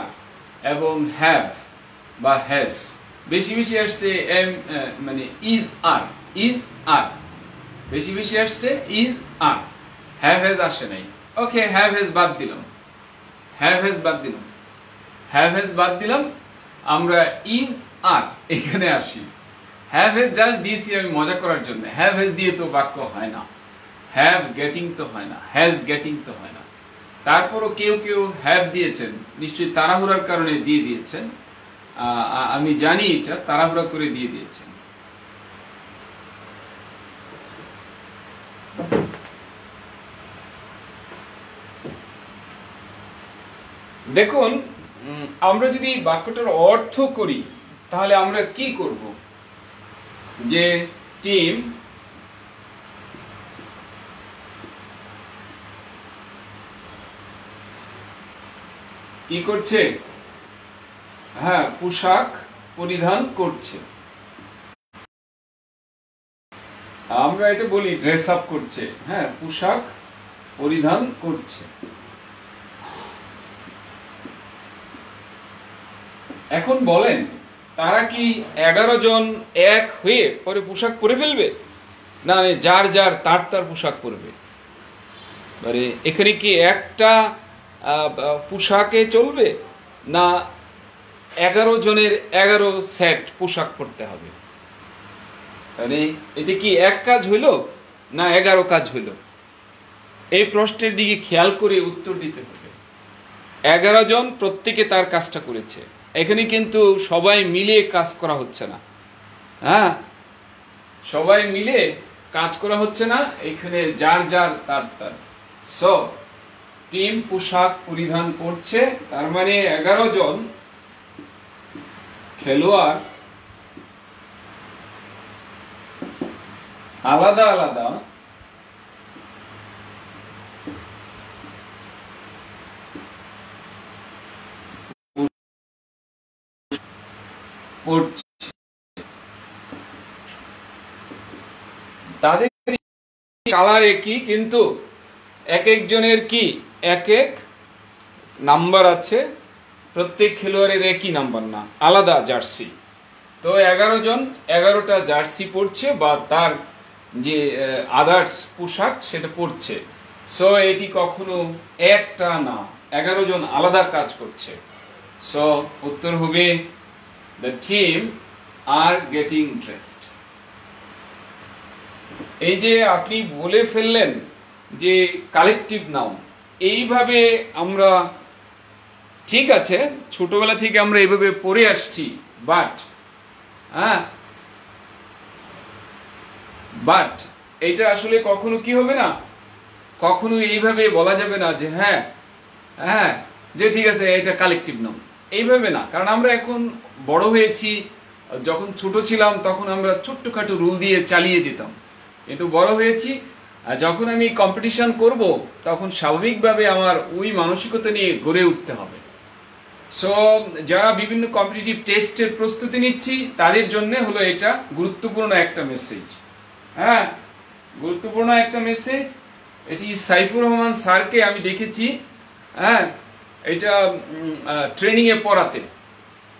এবং হ্যাভ বা হ্যাজ। বেশি বেশি আসছে মানে ইজ আর, ইজ আর বেশি বেশি আসছে, ইজ আর। হ্যাভ হ্যাজ আসে নাই। ওকে, হ্যাভ হ্যাজ বাদ দিলাম, হ্যাভ হ্যাজ বাদ দিলাম, হ্যাভ হ্যাজ বাদ দিলাম। আমরা ইজ আর এখানে আসি। হ্যাভ হ্যাজ জাস্ট দিয়েছি আমি মজা করার জন্য। হ্যাভ হ্যাজ দিয়ে তো বাক্য হয় না, হ্যাভ গেটিং তো হয় না, হ্যাজ গেটিং তো হয় না। তারপরও কেউ কেউ হ্যাভ দিয়েছেন, নিশ্চয়ই তাড়াহুড়ার কারণে দিয়ে দিয়েছেন। আমি জানি এটা তাড়াহুড়া করে দিয়ে দিয়েছেন। দেখুন, আমরা যদি বাক্যটার অর্থ করি তাহলে আমরা কি করব, যে টিম কি করছে, হ্যাঁ, পোশাক পরিধান করছে। আমরা এটা বলি ড্রেস আপ করছে, হ্যাঁ, পোশাক পরিধান করছে। এখন বলেন, তারা কি 11 জন এক হয়ে পরে পোশাক পরে ফেলবে, না যার যার তার তার পোশাক পরবে? মানে এখানে কি একটা পোশাকে চলবে, না 11 জনের 11 সেট পোশাক পরতে হবে? মানে এটা কি এক কাজ হইল না 11 কাজ হইল? এই প্রশ্নের দিকে খেয়াল করে উত্তর দিতে হবে। 11 জন প্রত্যেকে তার কাজটা করেছে। এখানে কিন্তু সবাই মিলে কাজ করা হচ্ছে না। হ্যাঁ, সবাই মিলে কাজ করা হচ্ছে না, এখানে যার যার তার তার। সো টিম পোশাক পরিধান করছে, তার মানে 11 জন খেলোয়াড় আলাদা আলাদা তাদের কালার একই, কিন্তু এক একজনের কি এক এক নাম্বার আছে, প্রত্যেক খেলোয়াড়ের একই নাম্বার না, আলাদা জার্সি। তো 11 জন 11টা জার্সি পরছে বা তার যে আদার্স পোশাক সেটা পরছে। সো এটি কখনো একটা না, 11 জন আলাদা কাজ করছে। সো উত্তর হবে the team are getting dressed. এই যে আপনি বলে ফেললেন যে কালেকটিভ নাউন, এইভাবে আমরা ঠিক আছে, ছোটবেলা থেকে আমরা এভাবে পড়ে আসছি, বাট হ্যাঁ, বাট এটা আসলে কখনো কি হবে না, কখনো এইভাবে বলা যাবে না যে হ্যাঁ হ্যাঁ যে ঠিক আছে এটা কালেকটিভ নাউন, এইভাবে না। কারণ আমরা এখন বড় হয়েছি, যখন ছোট ছিলাম তখন আমরা ছোট্টখাটো রুল দিয়ে চালিয়ে দিতাম, কিন্তু বড় হয়েছি, আর যখন আমি কম্পিটিশন করব তখন স্বাভাবিকভাবে আমার ওই মানসিকতা নিয়ে গড়ে উঠতে হবে। সো যারা বিভিন্ন কম্পিটিটিভ টেস্টের প্রস্তুতি নিচ্ছি তাদের জন্য হলো এটা গুরুত্বপূর্ণ একটা মেসেজ। হ্যাঁ, গুরুত্বপূর্ণ একটা মেসেজ। এটি সাইফুর রহমান স্যারকে আমি দেখেছি, হ্যাঁ, এটা ট্রেনিংয়ে পড়াতে,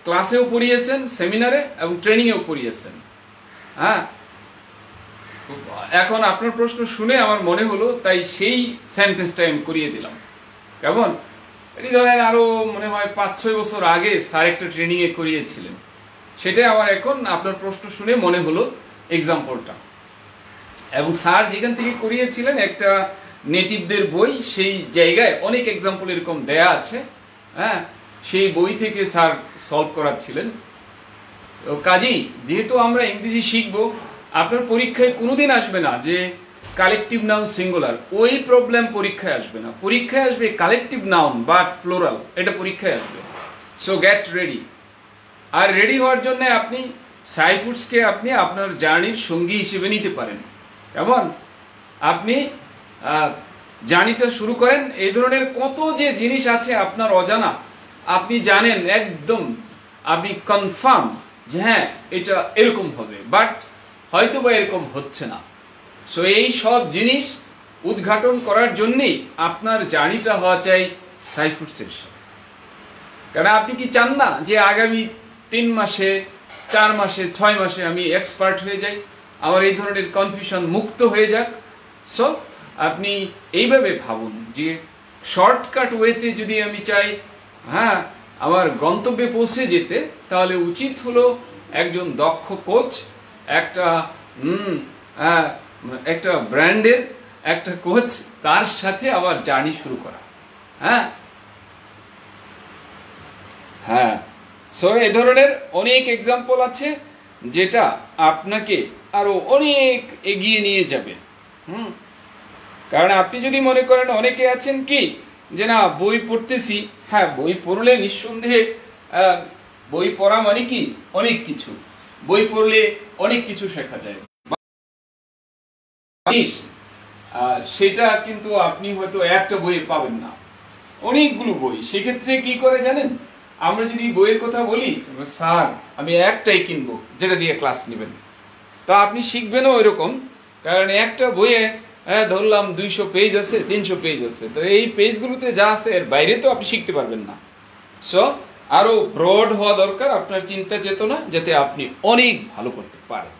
ক্লাসেও পড়িয়েছেন, সেমিনারে এবং ট্রেনিংয়েও পড়িয়েছেন। হ্যাঁ, এখন আপনার প্রশ্ন শুনে আমার মনে হলো, তাই সেই সেন্টেন্সটা আমি করিয়ে দিলাম। কেমন? এটি ধরেন আরো মনে হয় 5-6 বছর আগে স্যার একটা ট্রেনিংয়ে করিয়েছিলেন, সেটাই আমার এখন আপনার প্রশ্ন শুনে মনে হলো এক্সাম্পলটা। এবং স্যার যেখান থেকে করিয়েছিলেন একটা নেটিভদের বই, সেই জায়গায় অনেক এক্সাম্পল এরকম দেয়া আছে। হ্যাঁ, সেই বই থেকে স্যার সলভ করাচ্ছিলেন। কাজেই যেহেতু আমরা ইংরেজি শিখবো, আপনার পরীক্ষায় কোনোদিন আসবে না যে কালেকটিভ নাউন সিঙ্গুলার, ওই প্রবলেম পরীক্ষায় আসবে না। পরীক্ষায় আসবে কালেকটিভ নাউন বাট প্লুরাল, এটা পরীক্ষায় আসবে। So get ready. আর রেডি হওয়ার জন্য আপনি সাইফুডসকে আপনি আপনার জার্নির সঙ্গী হিসেবে নিতে পারেন। কেমন? আপনি জার্নিটা শুরু করেন, এই ধরনের কত যে জিনিস আছে আপনার অজানা, আপনি জানেন একদম, আপনি কনফার্ম যে হ্যাঁ এটা এরকম হবে, বাট হয়তো বা এরকম হচ্ছে না। সো এই সব জিনিস উদ্ঘাটন করার জন্যেই আপনার জার্নিটা হওয়া চাই সাইফুডসের সাথে। কারণ আপনি কি চান না যে আগামী 3 মাসে, 4 মাসে, 6 মাসে আমি এক্সপার্ট হয়ে যাই, আমার এই ধরনের কনফিউশন মুক্ত হয়ে যাক? সো আপনি এইভাবে ভাবুন যে শর্টকাট ওয়েতে যদি আমি চাই হ্যাঁ আমার গন্তব্যে পৌঁছে যেতে, তাহলে উচিত হলো একজন দক্ষ কোচ, একটা একটা ব্র্যান্ডের একটা কোচ, তার সাথে আবার জার্নি শুরু করা। হ্যাঁ হ্যাঁ, সো এই ধরনের অনেক এক্সাম্পল আছে যেটা আপনাকে আরো অনেক এগিয়ে নিয়ে যাবে। কারণ আপনি যদি মনে করেন, অনেকে আছেন কি যে না বই পড়তেছি, হ্যাঁ বই পড়লে নিঃসন্দেহে, বই পড়া মানে কি অনেক কিছু, বই পড়লে অনেক কিছু শেখা যায়, সেটা কিন্তু আপনি হয়তো একটা বইয়ে পাবেন না, অনেকগুলো বই। সেক্ষেত্রে কি করে জানেন, আমরা যদি বইয়ের কথা বলি, স্যার আমি একটাই কিনবো যেটা দিয়ে ক্লাস নেবেন, তো আপনি শিখবেনও ওই রকম। কারণ একটা বইয়ে ধরলাম 200 পেজ আছে, 300 পেজ আছে, তো এই পেজগুলোতে যা আছে এর বাইরে তো আপনি শিখতে পারবেন না। সো আরো ব্রড হওয়া দরকার আপনার চিন্তা চেতনা, যাতে আপনি অনেক ভালো করতে পারেন।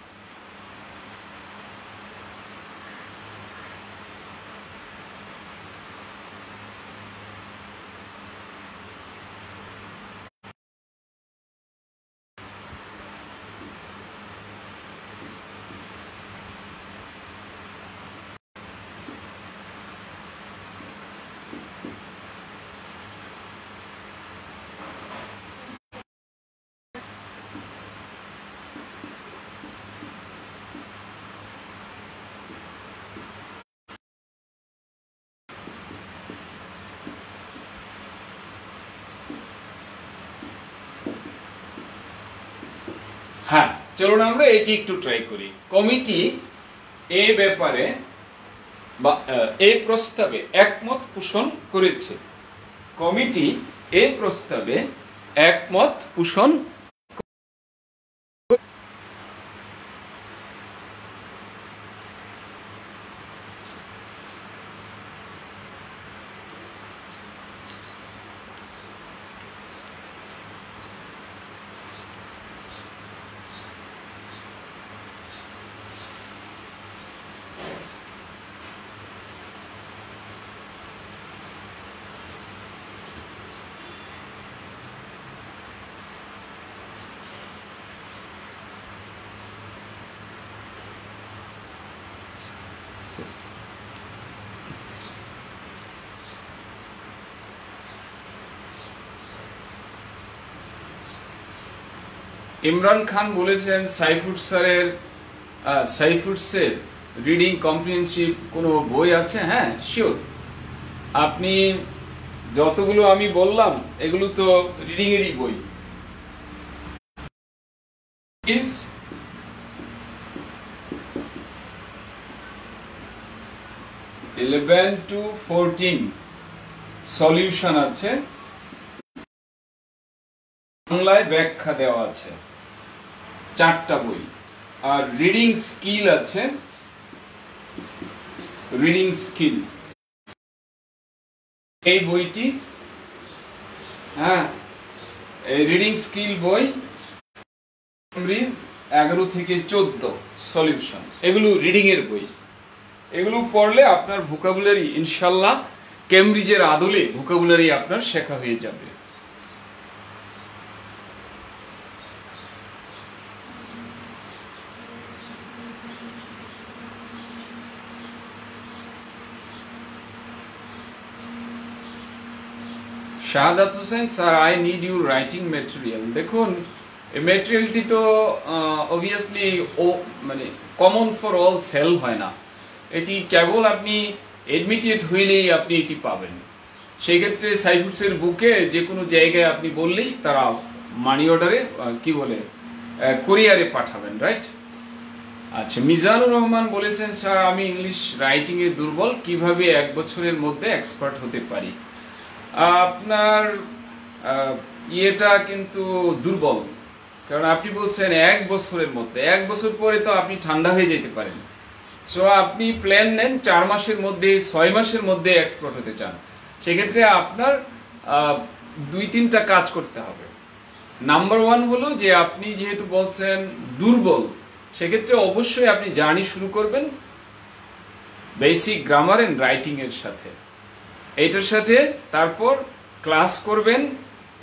হ্যাঁ, চলুন আমরা এটি একটু ট্রাই করি। কমিটি এই ব্যাপারে বা এই প্রস্তাবে একমত পোষণ করেছে। কমিটি এই প্রস্তাবে একমত পোষণ ইমরান খান বলেছেন সাইফুডসের রিডিং কম্প্রিহেনসিভ কোনো বই আছে? হ্যাঁ, শিওর। আপনি যতগুলো আমি বললাম এগুলো তো রিডিং এরই বই। 11 to 14 সলিউশন আছে, বাংলায় ব্যাখ্যা দেওয়া আছে, 4টা বই। আর রিডিং স্কিল আছে, রিডিং স্কিল এই বইটি, হ্যাঁ, এই রিডিং স্কিল বই 11 থেকে 14 সলিউশন, এগুলো রিডিং এর বই। এগুলো পড়লে আপনার ভোকাবুলারি ইনশাল্লাহ কেমব্রিজের আদলে ভোকাবুলারি আপনার শেখা হয়ে যাবে। Shahadat Hossain sir, I need your writing material. দেখুন, এই ম্যাটেরিয়ালটি তো অবভিয়াসলি মানে কমন ফর অল সেল হয় না, এটি কেবল আপনি এডমিটেড হইলেই আপনি এটি পাবেন। সেই ক্ষেত্রে সাইফুডসের বুকে যে কোনো জায়গায় আপনি বললেই তারা মানি অর্ডারে কোরিয়ারে পাঠাবেন, রাইট? আচ্ছা, মিজানুর রহমান বলেছেন স্যার আমি ইংলিশ রাইটিং এ দুর্বল, কিভাবে 1 বছরের মধ্যে এক্সপার্ট হতে পারি? আপনার ইয়েটা কিন্তু দুর্বল, কারণ আপনি বলছেন 1 বছরের মধ্যে, 1 বছর পরে তো আপনি ঠান্ডা হয়ে যেতে পারেন। সো আপনি প্ল্যান নেন 4 মাসের মধ্যে, 6 মাসের মধ্যে এক্সপার্ট হতে চান, সেক্ষেত্রে আপনার 2-3টা কাজ করতে হবে। নাম্বার 1 হলো যে আপনি যেহেতু বলছেন দুর্বল, সেক্ষেত্রে অবশ্যই আপনি জার্নি শুরু করবেন বেসিক গ্রামার এন্ড রাইটিং এর সাথে, এইটার সাথে তারপর ক্লাস করবেন,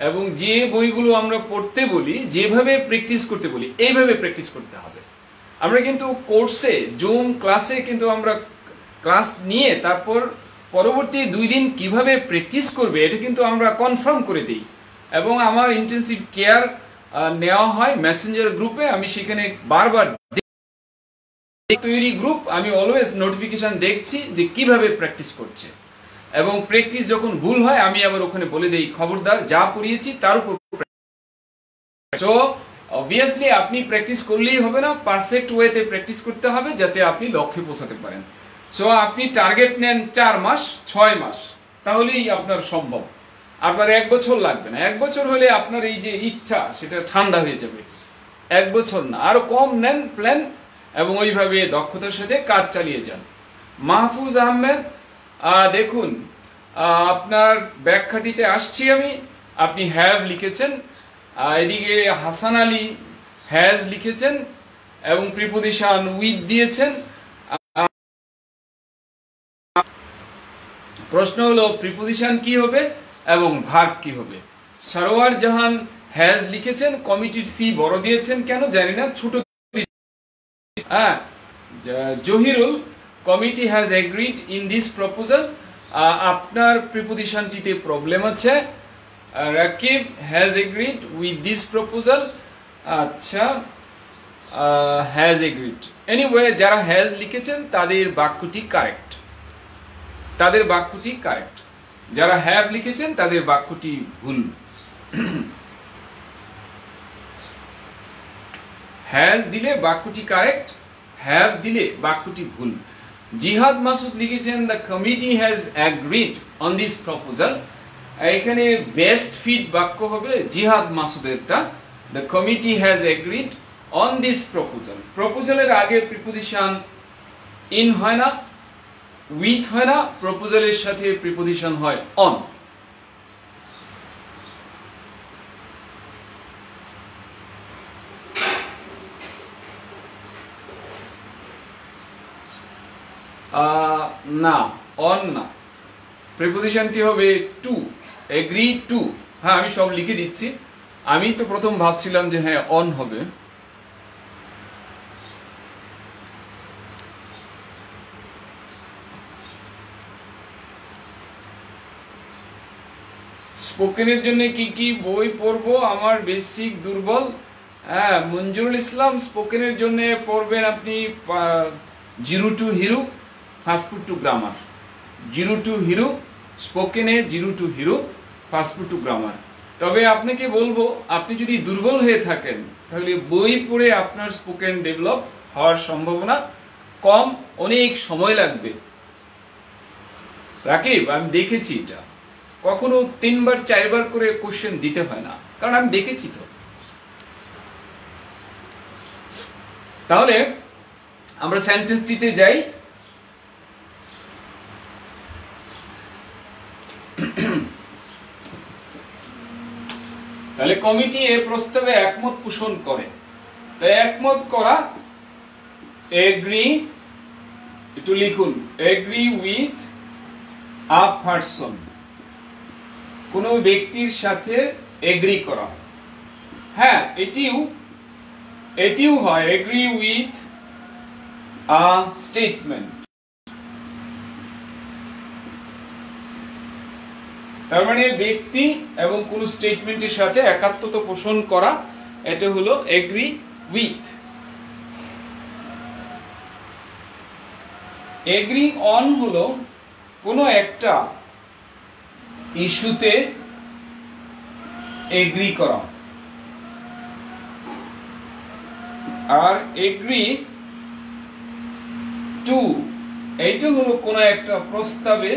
এবং যে বইগুলো আমরা পড়তে বলি, যেভাবে প্র্যাকটিস করতে বলি, এইভাবে প্র্যাকটিস করতে হবে। আমরা কিন্তু কোর্সে জুম ক্লাসে কিন্তু আমরা ক্লাস নিয়ে তারপর পরবর্তী 2 দিন কিভাবে প্র্যাকটিস করবে এটা কিন্তু আমরা কনফার্ম করে দিই, এবং আমার ইন্টেনসিভ কেয়ার নেওয়া হয় মেসেঞ্জার গ্রুপে। আমি সেখানে বারবার তৈরি গ্রুপ, আমি অলওয়েজ নোটিফিকেশন দেখছি যে কিভাবে প্র্যাকটিস করছে, এবং প্র্যাকটিস যখন ভুল হয় আমি আবার ওখানে বলে দেই খবরদার যা পড়িয়েছি তার উপর। সো অবভিয়াসলি আপনি প্র্যাকটিস করলেই হবে না, পারফেক্ট ওয়েতে প্র্যাকটিস করতে হবে যাতে আপনি লক্ষ্যে পৌঁছাতে পারেন। সো আপনি টার্গেট নেন 4 মাস 6 মাস, তাহলেই আপনার সম্ভব। আপনার 1 বছর লাগবে না, 1 বছর হলে আপনার এই যে ইচ্ছা সেটা ঠান্ডা হয়ে যাবে। 1 বছর না, আরো কম নেন প্ল্যান, এবং ওইভাবে দক্ষতার সাথে কাজ চালিয়ে যান। মাহফুজ আহমেদ, দেখুন আপনার ব্যাখ্যাটিতে আসছি আমি, আপনি হ্যাভ লিখেছেন, এদিকে হাসান আলী হ্যাজ লিখেছেন, এবং প্রিপোজিশন উইথ দিয়েছেন। প্রশ্ন হলো প্রিপোজিশন কি হবে এবং ভার্ব কি হবে? সরোয়ার জাহান হ্যাজ লিখেছেন, কমিটির সি বড় দিয়েছেন কেন জানি না, ছোট। Zahirul, committee has agreed in this proposal. আপনার প্রিপোজিশনটিতে প্রবলেম আছে। Rakib has agreed with this proposal. আচ্ছা, হ্যাজ এগ্রিড। এনিওয়ে, যারা হ্যাজ লিখেছেন তাদের বাক্যটি কারেক্ট, তাদের বাক্যটি কারেক্ট। যারা হ্যাভ লিখেছেন তাদের বাক্যটি ভুল। হ্যাজ দিলে বাক্যটি কারেক্ট, হ্যাভ দিলে বাক্যটি ভুল। জিহাদ মাসুদ লিখেছেন the committee has agreed on this proposal. এখানে বেস্ট ফিট বাক্য হবে জিহাদ মাসুদেরটা, the committee has agreed on this proposal. প্রপোজালের আগে প্রিপোজিশন ইন হয় না, উইথ হয় না, প্রপোজালের সাথে প্রিপোজিশন হয় অন। না, অন না, প্রিপোজিশনটি হবে টু, এগ্রি টু। হ্যাঁ, আমি সব লিখে দিচ্ছি। আমি তো প্রথম ভাবছিলাম যে হ্যাঁ অন হবে। স্পোকেনের জন্য কি কি বই পড়বো? আমার বেসিক দুর্বল, হ্যাঁ, মঞ্জুরুল ইসলাম স্পোকেনের জন্য পড়বেন আপনি zero to hero fast food to grammar. Zero to hero স্পোকেনে, zero to hero fast food to grammar. তবে আপনাকে বলবো, আপনি যদি দুর্বল হয়ে থাকেন তাহলে বই পড়ে আপনার স্পোকেন ডেভেলপ হওয়ার সম্ভাবনা কম, অনেক সময় লাগবে। রাকিব, আমি দেখেছি এটা, কখনো 3বার 4বার করে কোশ্চেন দিতে হয় না, কারণ আমি দেখেছি তো। তাহলে আমরা সেন্টেন্সটিতে যাই। তাহলে কমিটি এ প্রস্তাবে একমত পোষণ করে। তাই একমত করা, এগ্রি, একটু লিখুন, এগ্রি উইথ আ পারসন, কোন ব্যক্তির সাথে এগ্রি করা। হ্যাঁ, এটিও হয়, এগ্রি উইথ আ স্টেটমেন্ট। তার মানে ব্যক্তি এবং কোন স্টেটমেন্টের সাথে একাত্মতা পোষণ করা, এটা হলো এগ্রি উইথ। এগ্রি অন হলো কোন একটা ইস্যুতে এগ্রি করা, আর এগ্রি টু এইটা হলো কোন একটা প্রস্তাবে,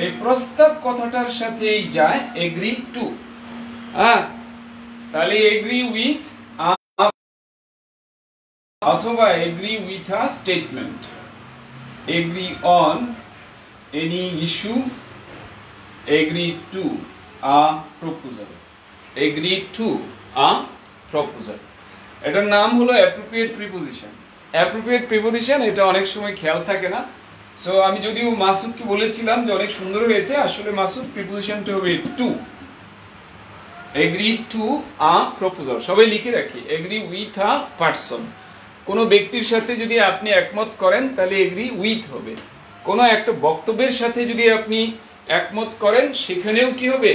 এই প্রস্তাব কথাটার সাথেই যায় এগ্রি টু। তাহলে এগ্রি উইথ অথবা agree with a statement, agri on any issue, agri to a proposal, agri to a proposal. এটার নাম হলো অ্যাপ্রোপ্রিয়েট প্রিপোজিশন। অ্যাপ্রোপ্রিয়েট প্রিপোজিশন এটা অনেক সময় খেয়াল থাকে না। সো আমি যদিও মাসুদকে বলেছিলাম যে অনেক সুন্দর হয়েছে, আসলে মাসুদ প্রিপোজিশনটা হবে to, agree to a proposal. সবাই লিখে রাখি, এগ্রি উইথ আ পারসন। কোনো ব্যক্তির সাথে যদি আপনি একমত করেন তাহলে এগ্রি উইথ হবে। কোনো একটা বক্তব্যের সাথে যদি আপনি একমত করেন সেখানেও কি হবে,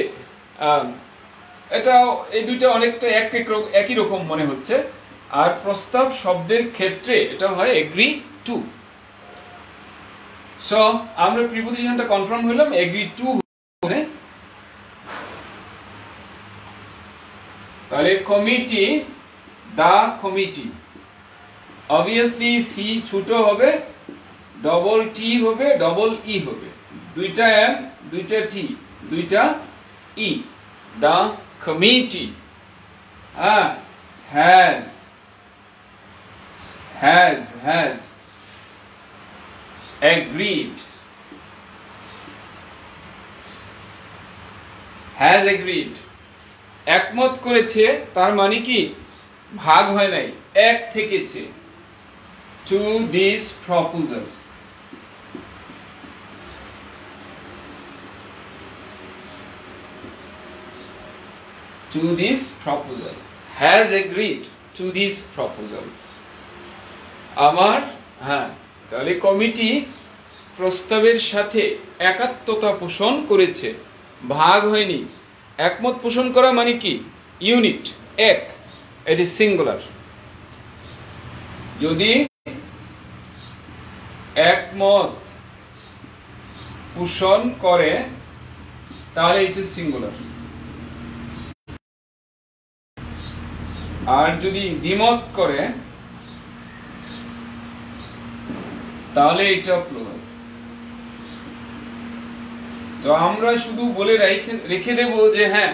এটা এই দুইটা অনেকটা একই রকম মনে হচ্ছে। আর প্রস্তাব শব্দের ক্ষেত্রে এটা হয় এগ্রি টু। সো আমরা প্রিপোজিশনটা কনফার্ম হলাম, এগ্রি টু। তাহলে কমিটি, দা কমিটি, অবভিয়াসলি সি ছোট হবে, ডবল টি হবে, ডবল ই হবে, দুইটা এম, দুইটা টি, দুইটা ই। দা কমিটি has agreed, একমত করেছে, তার মানে কি ভাগ হয় নাই, এক থেকেছে। to this proposal, to this proposal, has agreed to this proposal. আমার তাহলে কমিটি প্রস্তাবের সাথে একাত্মতা পোষণ করেছে, ভাগ হয়নি। একমত পোষণ করা মানে কি ইউনিট, এক, এট ইজ সিঙ্গুলার। যদি একমত পোষণ করে তাহলে ইট ইজ সিঙ্গুলার, আর যদি দ্বিমত করে তাহলে এটা প্লুরাল। তো আমরা শুধু বলে রেখে দেব যে হ্যাঁ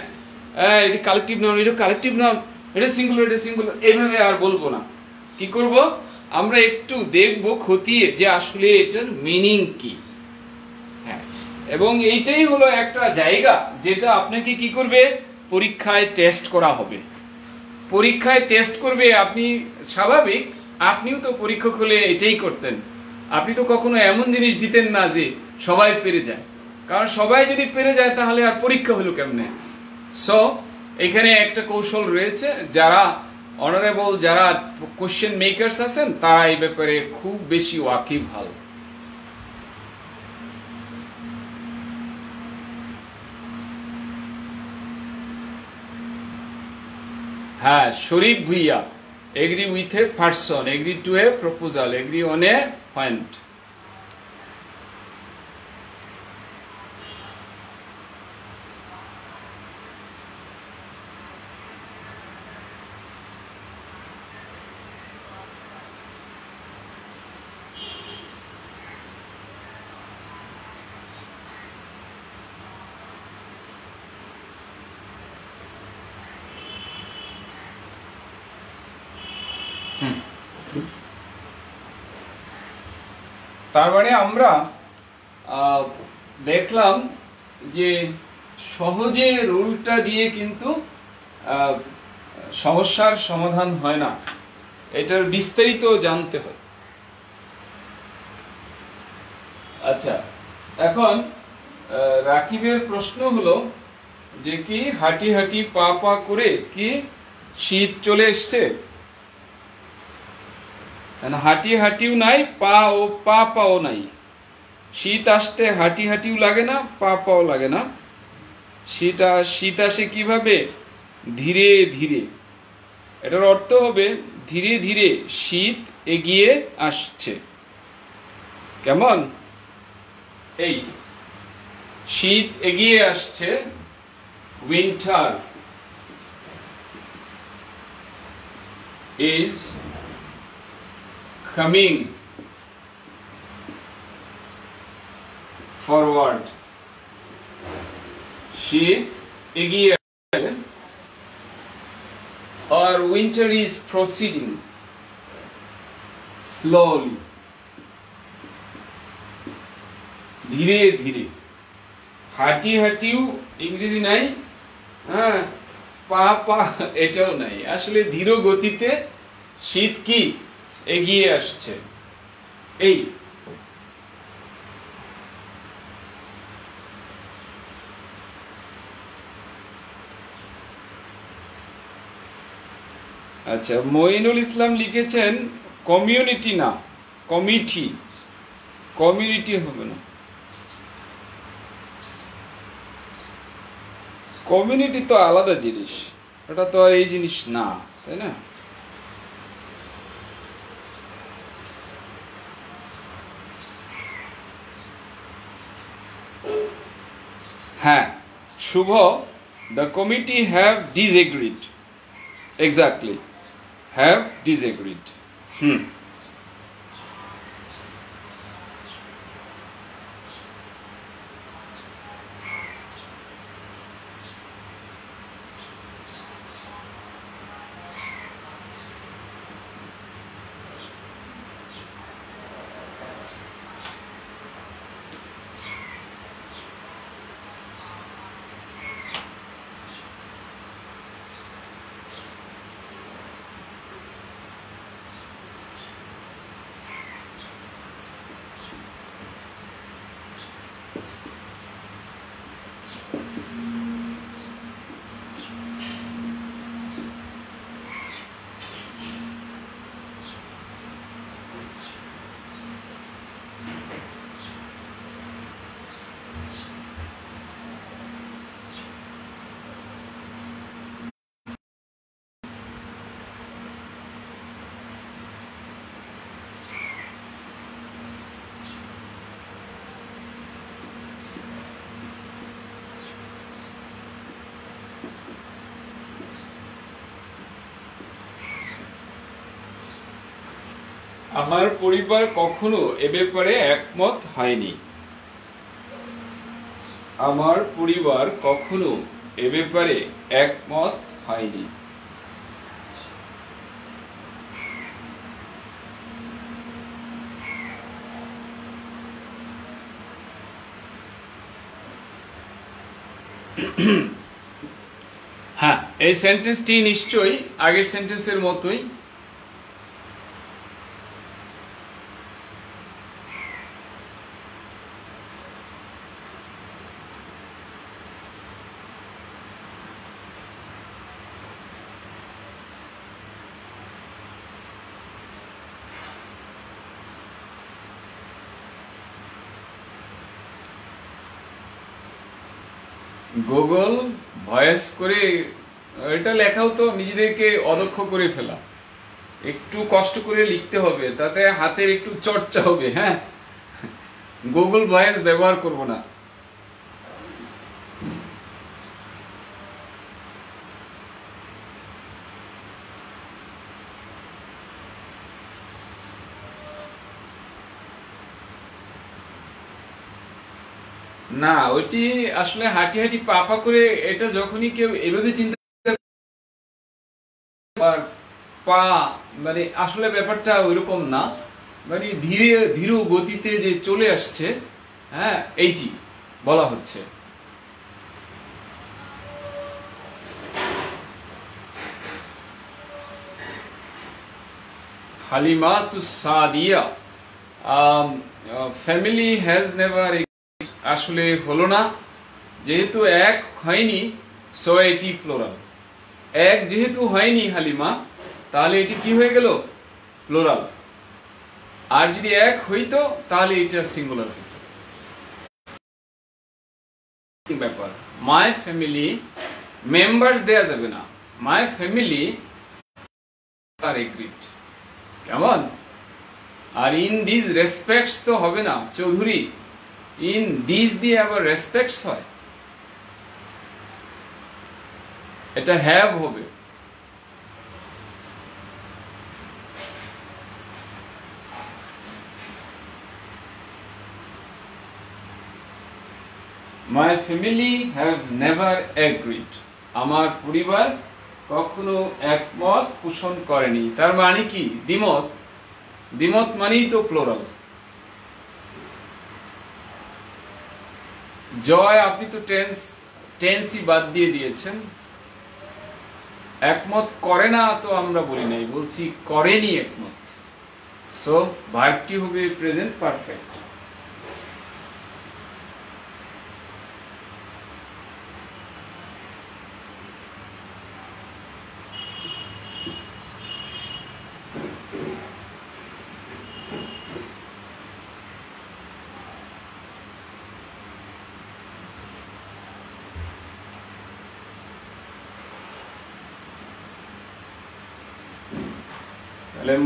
এটা কালেকটিভ নাউন, এটা কালেকটিভ নাউন, এটা সিঙ্গুলার, এটা সিঙ্গুলার, এইভাবে আর বলবো না। কি করব, আমরা একটু দেখব খতিয়ে যে আসলে এটার মিনিং কি। হ্যাঁ, এবং এইটাই হলো একটা জায়গা যেটা আপনাকে কি করবে, পরীক্ষায় টেস্ট করা হবে। পরীক্ষায় টেস্ট করবে আপনি, স্বাভাবিক, আপনিও তো পরীক্ষক হলে এটাই করতেন। আপনি তো কখনো এমন জিনিস দিতেন না যে সবাই পেরে যায়, কারণ সবাই যদি পেরে যায় তাহলে আর পরীক্ষা হলো কেমনে। সো এখানে একটা কৌশল রয়েছে, যারা অনারেবল, যারা কোশ্চেন মেকার্স আছেন তারা এই ব্যাপারে খুব বেশি ওয়াকিবহাল। হ্যাঁ, Sharif Bhuiyan, agree with a person, agree to a proposal, agree on a point. তার মানে আমরা দেখলাম যে সহজে রুলটা দিয়ে কিন্তু সমস্যার সমাধান হয় না, এটার বিস্তারিত জানতে হয়। আচ্ছা, এখন রাকিবের প্রশ্ন হলো যে কি হাঁটি হাঁটি পা পা করে কি শীত চলে এসছে? হাঁটি হাঁটিও নাই, পা ও পা পাও নাই। শীত আসতে হাঁটি হাঁটিও লাগে না, পা পাও লাগে না। শীত আসে কিভাবে? ধীরে ধীরে। এটার অর্থ হবে ধীরে ধীরে শীত এগিয়ে আসছে। কেমন? এই শীত এগিয়ে আসছে, উইন্টার is coming forward. শীত এগিয়ে আসছে, or winter is proceeding slowly, ধীরে ধীরে। হাঁটি হাঁটিও ইংরেজি নাই, হ্যাঁ, পা পা এটাও নাই। আসলে ধীর গতিতে শীত কি এগিয়ে আসছে। এই আচ্ছা, মঈনুল ইসলাম লিখেছেন কমিউনিটি না কমিটি, কমিউনিটি হবে না, কমিউনিটি তো আলাদা জিনিস, ওটা তো আর এই জিনিস না, তাই না? হ্যাঁ, শুভ, the committee have disagreed. Exactly, have disagreed. আমার পরিবার কখনো এ ব্যাপারে একমত হয়নি। আমার পরিবার কখনো এ ব্যাপারে একমত হয়নি। হ্যাঁ, এই সেন্টেন্সটি নিশ্চয়ই আগের সেন্টেন্সের মতোই। গুগল ভয়েস করে এটা লেখাও তো নিজেদেরকে অদক্ষ করে ফেলা। একটু কষ্ট করে লিখতে হবে, তাতে হাতের একটু চর্চা হবে। হ্যাঁ, গুগল ভয়েস ব্যবহার করব না। না, ওইটি আসলে হাঁটি হাঁটি পা করে, এটা যখনই কেউ এভাবে চিন্তা পা, মানে আসলে ব্যাপারটা ওইরকম না, মানে ধীরে ধীর গতিতে যে চলে আসছে, হ্যাঁ, এইটি বলা হচ্ছে। Halimatus Sadia, family has never, আসলে হলো না, যেহেতু এক হয়নি, সো এটি প্লোরাল। এক যেহেতু হয়নি হালিমা, তাহলে এটি কি হয়ে গেল? প্লোরাল। আর যদি এক হইতো তাহলে এটা সিঙ্গুলার হইতো। ব্যাপার, মাই ফ্যামিলি মেম্বার্স দেয়া যাবে না, মাই ফ্যামিলি আর এগ্রিড, কেমন? আর ইন দিস রেসপেক্টস তো হবে না চৌধুরী, ইন দিস দিয়ে আবার রেসপেক্টস হয়, এটা হ্যাভ হবে। My family have never agreed, আমার পরিবার কখনো একমত পোষণ করেনি। তার মানে কি? দ্বিমত। দ্বিমত মানেই তো প্লোরাল। জয়, আপনি তো টেন্সই বাদ দিয়ে দিয়েছেন। একমত করে না তো আমরা বলি নাই, বলছি করেনি একমত। সো ভার্বটি হবে present perfect.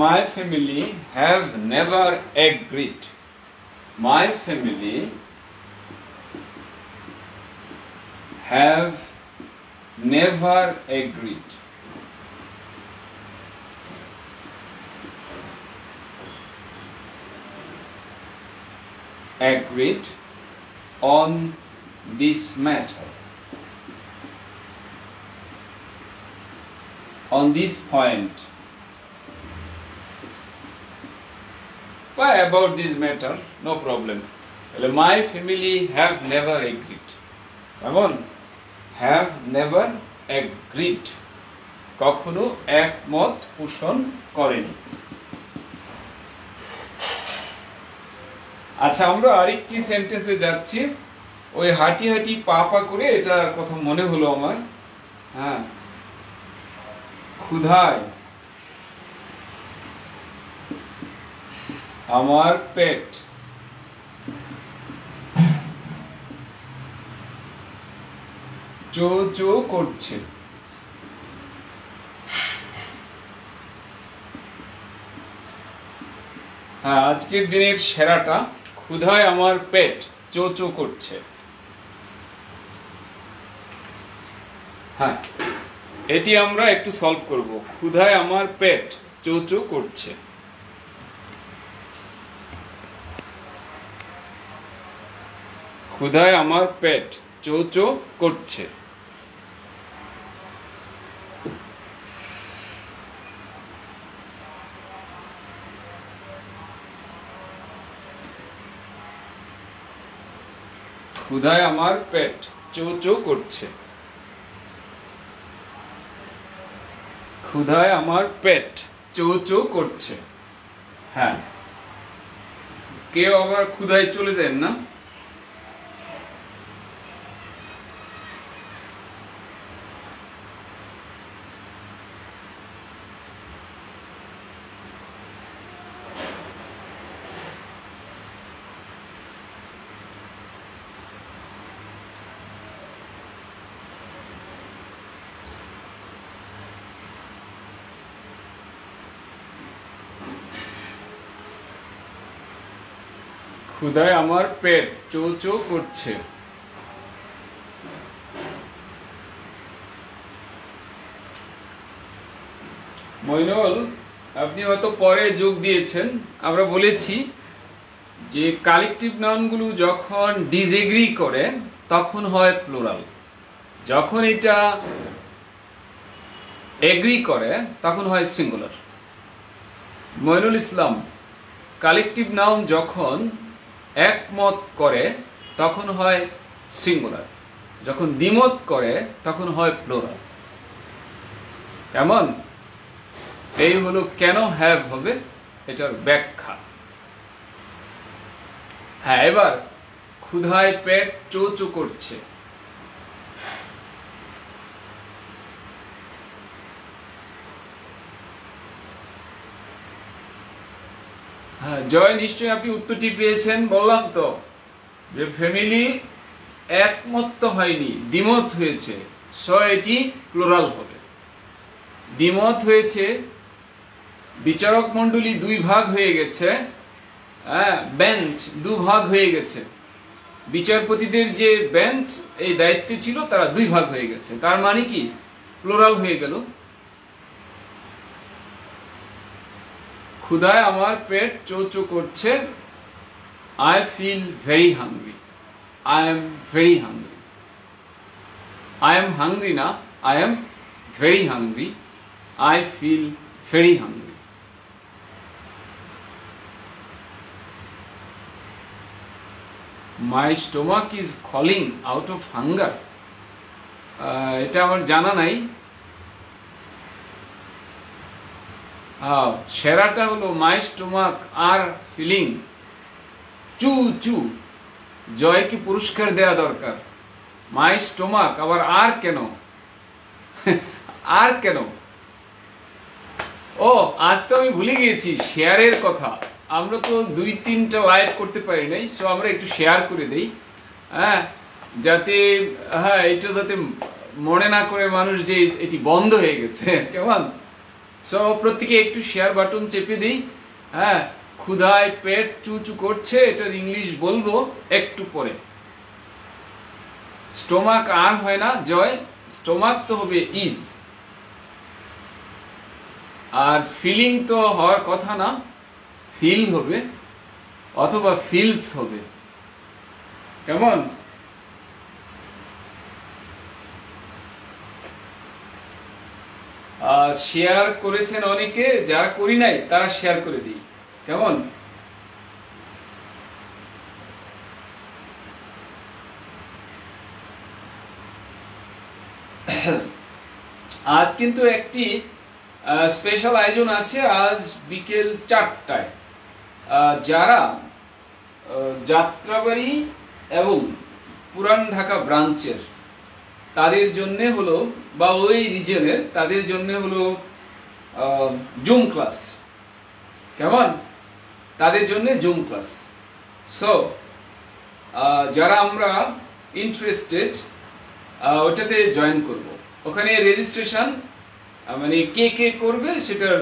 My family have never agreed. My family have never agreed. Agreed on this matter, on this point. Why about this matter? No problem. My family have never agreed. Come on, have never agreed. কখনো একমত পোষণ করেনি। আচ্ছা, আমরা আরেকটি সেন্টেন্সে যাচ্ছি। ওই হাঁটি হাঁটি পা করে এটার কথা মনে হলো আমার। হ্যাঁ, ক্ষুধায় আমার পেট চো চো করছে। হ্যাঁ, আজকের দিনের সেরাটা, ক্ষুধায় আমার পেট চো চো করছে। হ্যাঁ, এটি আমরা একটু সলভ করব। ক্ষুধায় আমার পেট চো চো করছে। ক্ষুধায় আমার পেট চো চো করছে। ক্ষুধায় আমার পেট চো চো করছে। ক্ষুধায় আমার পেট চো চো করছে। হ্যাঁ, কেউ আবার ক্ষুধায় চলে যায় না? ক্ষুধায় আমার পেট চো চো করছে। মইনুল, আপনি হয়তো পরে যোগ দিয়েছেন। আমরা বলেছি যে কালেকটিভ নাউনগুলো যখন ডিসএগ্রি করে তখন হয় প্লুরাল, যখন এটা এগ্রি করে তখন হয় singular. Moinul Islam, collective noun যখন একমত করে তখন হয় সিঙ্গুলার, যখন দ্বিমত করে তখন হয় প্লুরাল। কেমন? এই হলো কেন হ্যাভ হবে এটার ব্যাখ্যা। হ্যাঁ, এবার ক্ষুধায় পেট চো চো করছে। হ্যাঁ জয়, নিশ্চয়ই আপনি উত্তরটি পেয়েছেন। বললাম তো যে ফ্যামিলি একমত তো হয়নি, দ্বিমত হয়েছে, সো এটি প্লুরাল হবে। দ্বিমত হয়েছে, বিচারক মণ্ডলী দুই ভাগ হয়ে গেছে, বেঞ্চ দু ভাগ হয়ে গেছে, বিচারপতিদের যে বেঞ্চ এই দায়িত্বে ছিল তারা দুই ভাগ হয়ে গেছে, তার মানে কি প্লুরাল হয়ে গেল। ক্ষুধায় আমার পেট চো চো করছে। I feel very hungry, I am very hungry. I am hungry না, I am very hungry. I feel very hungry. My stomach is calling out of hunger, এটা আমার জানা নাই। সেরাটা হলো মাই স্টোমাক আর ফিলিং চু চু। জয়কে পুরস্কার দেয়া দরকার। মাই স্টোমাক, আবার আর কেন? আর কেন? ও, আজ তো আমি ভুলে গিয়েছি শেয়ারের কথা। আমরা তো 2-3টা লাইভ করতে পারি নাই, সো আমরা একটু শেয়ার করে দেই, যাতে এটা যাতে মনে না করে মানুষ যে এটি বন্ধ হয়ে গেছে। কেমন? সো প্রত্যেকে একটু শেয়ার বাটন চেপে দেই। ক্ষুধায় পেট চু চু করছে, এটার ইংলিশ বলবো একটু পরে। স্টোমাক আর হয় না জয়, স্টোমাক তো হবে ইজ। আর ফিলিং তো হওয়ার কথা না, ফিল হবে অথবা ফিলস হবে। কেমন? শেয়ার করেছেন অনেকে, যারা করি নাই তারা শেয়ার করে দিই। কেমন? আজ কিন্তু একটি স্পেশাল আয়োজন আছে, আজ বিকেল 4টায়। যারা যাত্রাবাড়ি এবং পুরান ঢাকা ব্রাঞ্চের তাদের জন্য হলো, বা ওই রিজনের তাদের জন্য হলো জুম ক্লাস। কেমন? তাদের জন্য জুম ক্লাস। সো যারা আমরা ইন্টারেস্টেড ওটাতে জয়েন করব, ওখানে রেজিস্ট্রেশন মানে কে কে করবে সেটার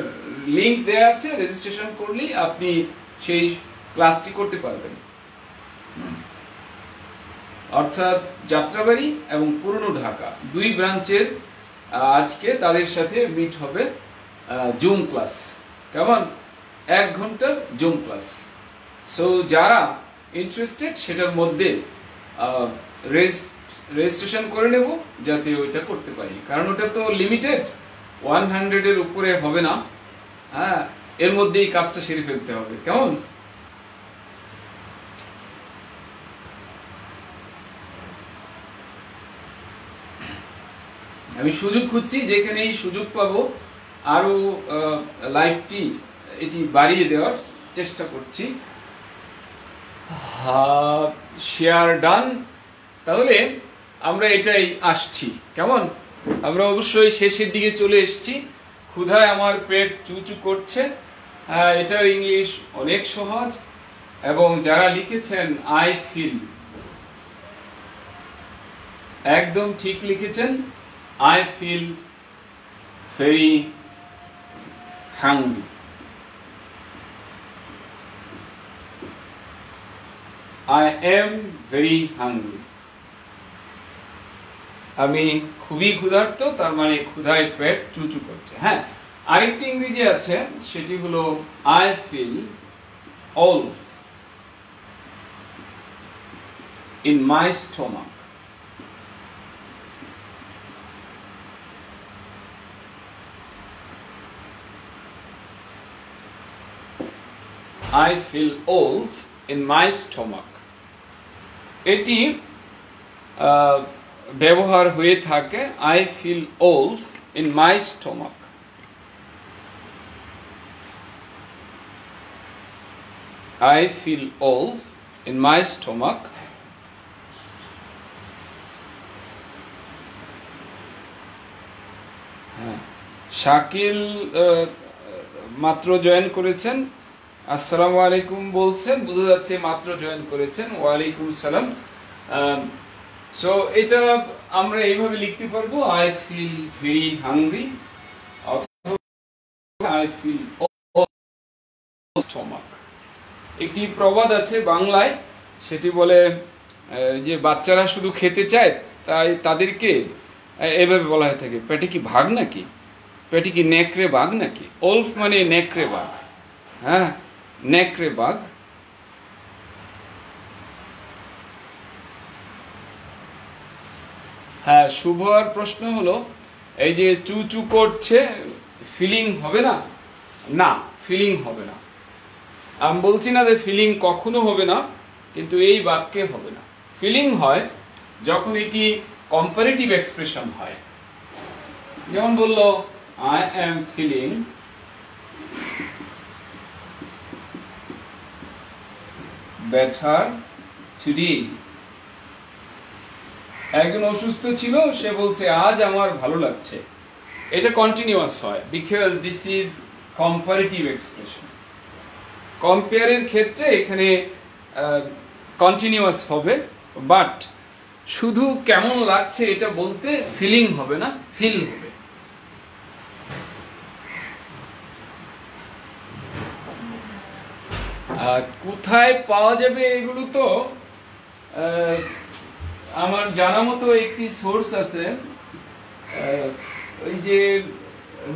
লিংক দেয়া আছে। রেজিস্ট্রেশন করলেই আপনি সেই ক্লাসটি করতে পারবেন। অর্থাৎ যাত্রাবাড়ি এবং পুরনো ঢাকা দুই ব্রাঞ্চের আজকে তাদের সাথে মিট হবে জুম ক্লাস। কেমন? 1 ঘন্টার জুম ক্লাস। সো যারা ইন্টারেস্টেড সেটার মধ্যে রেজিস্ট্রেশন করে নেব যাতে ওইটা করতে পারি, কারণ ওটা তো লিমিটেড, 100-এর উপরে হবে না। এর মধ্যেই কাজটা সেরে ফেলতে হবে। কেমন? আমি সুযোগ খুঁজছি, যেখানেই সুযোগ পাবো আরো লাইভটি এটি বাড়িয়ে দেওয়ার চেষ্টা করছি। Share done. তাহলে আমরা এটাই আসছি। কেমন? আমরা অবশ্যই শেষের দিকে চলে এসেছি। ক্ষুধায় আমার পেট চুচু করছে, এটার ইংলিশ অনেক সহজ। এবং যারা লিখেছেন আই ফিল, একদম ঠিক লিখেছেন। I feel very hungry. I am very hungry. আমি খুবই ক্ষুধার্ত, তার মানে ক্ষুধায় পেট চুচু করছে। হ্যাঁ, আরেকটি ইংরেজি আছে, সেটি হলো I feel all in my stomach. I feel all in my stomach. এটি ব্যবহার হয়ে থাকে I feel all in my stomach. I feel all in my stomach. Shakil মাত্র জয়েন করেছেন, আসসালামু আলাইকুম বলছেন, বোঝা যাচ্ছে মাত্র জয়েন করেছেন। ওয়ালাইকুম সালাম। সো এটা আমরা এইভাবে লিখতে পারবো I feel very hungry, I feel all stomach. একটি প্রবাদ আছে বাংলায়, সেটি বলে যে বাচ্চারা শুধু খেতে চায়, তাই তাদেরকে এভাবে বলা হয়ে থাকে, পেটে কি ভাগ নাকি, পেটে কি নেকড়ে বাঘ নাকি। ওলফ মানে নেকড়ে বাঘ। হ্যাঁ, নেকড়ে বাঘ। হ্যাঁ, শুভর প্রশ্ন হলো এই যে চুচু করছে, ফিলিং হবে না? না, ফিলিং হবে না। আমি বলছি না যে ফিলিং কখনো হবে না, কিন্তু এই বাক্যে হবে না। ফিলিং হয় যখন এটি কম্পারেটিভ এক্সপ্রেশন হয়। যেমন বললো I am feeling better today. একজন অসুস্থ ছিল, সে বলছে আজ আমার ভালো লাগছে। এটা কন্টিনিউয়াস হয়, because this is comparative expression. কম্পেয়ারের ক্ষেত্রে এখানে কন্টিনিউয়াস হবে, বাট শুধু কেমন লাগছে এটা বলতে ফিলিং হবে না, ফিল হবে। কোথায় পাওয়া যাবে এগুলো? তো আমার জানা মতো একটি সোর্স আছে, ওই যে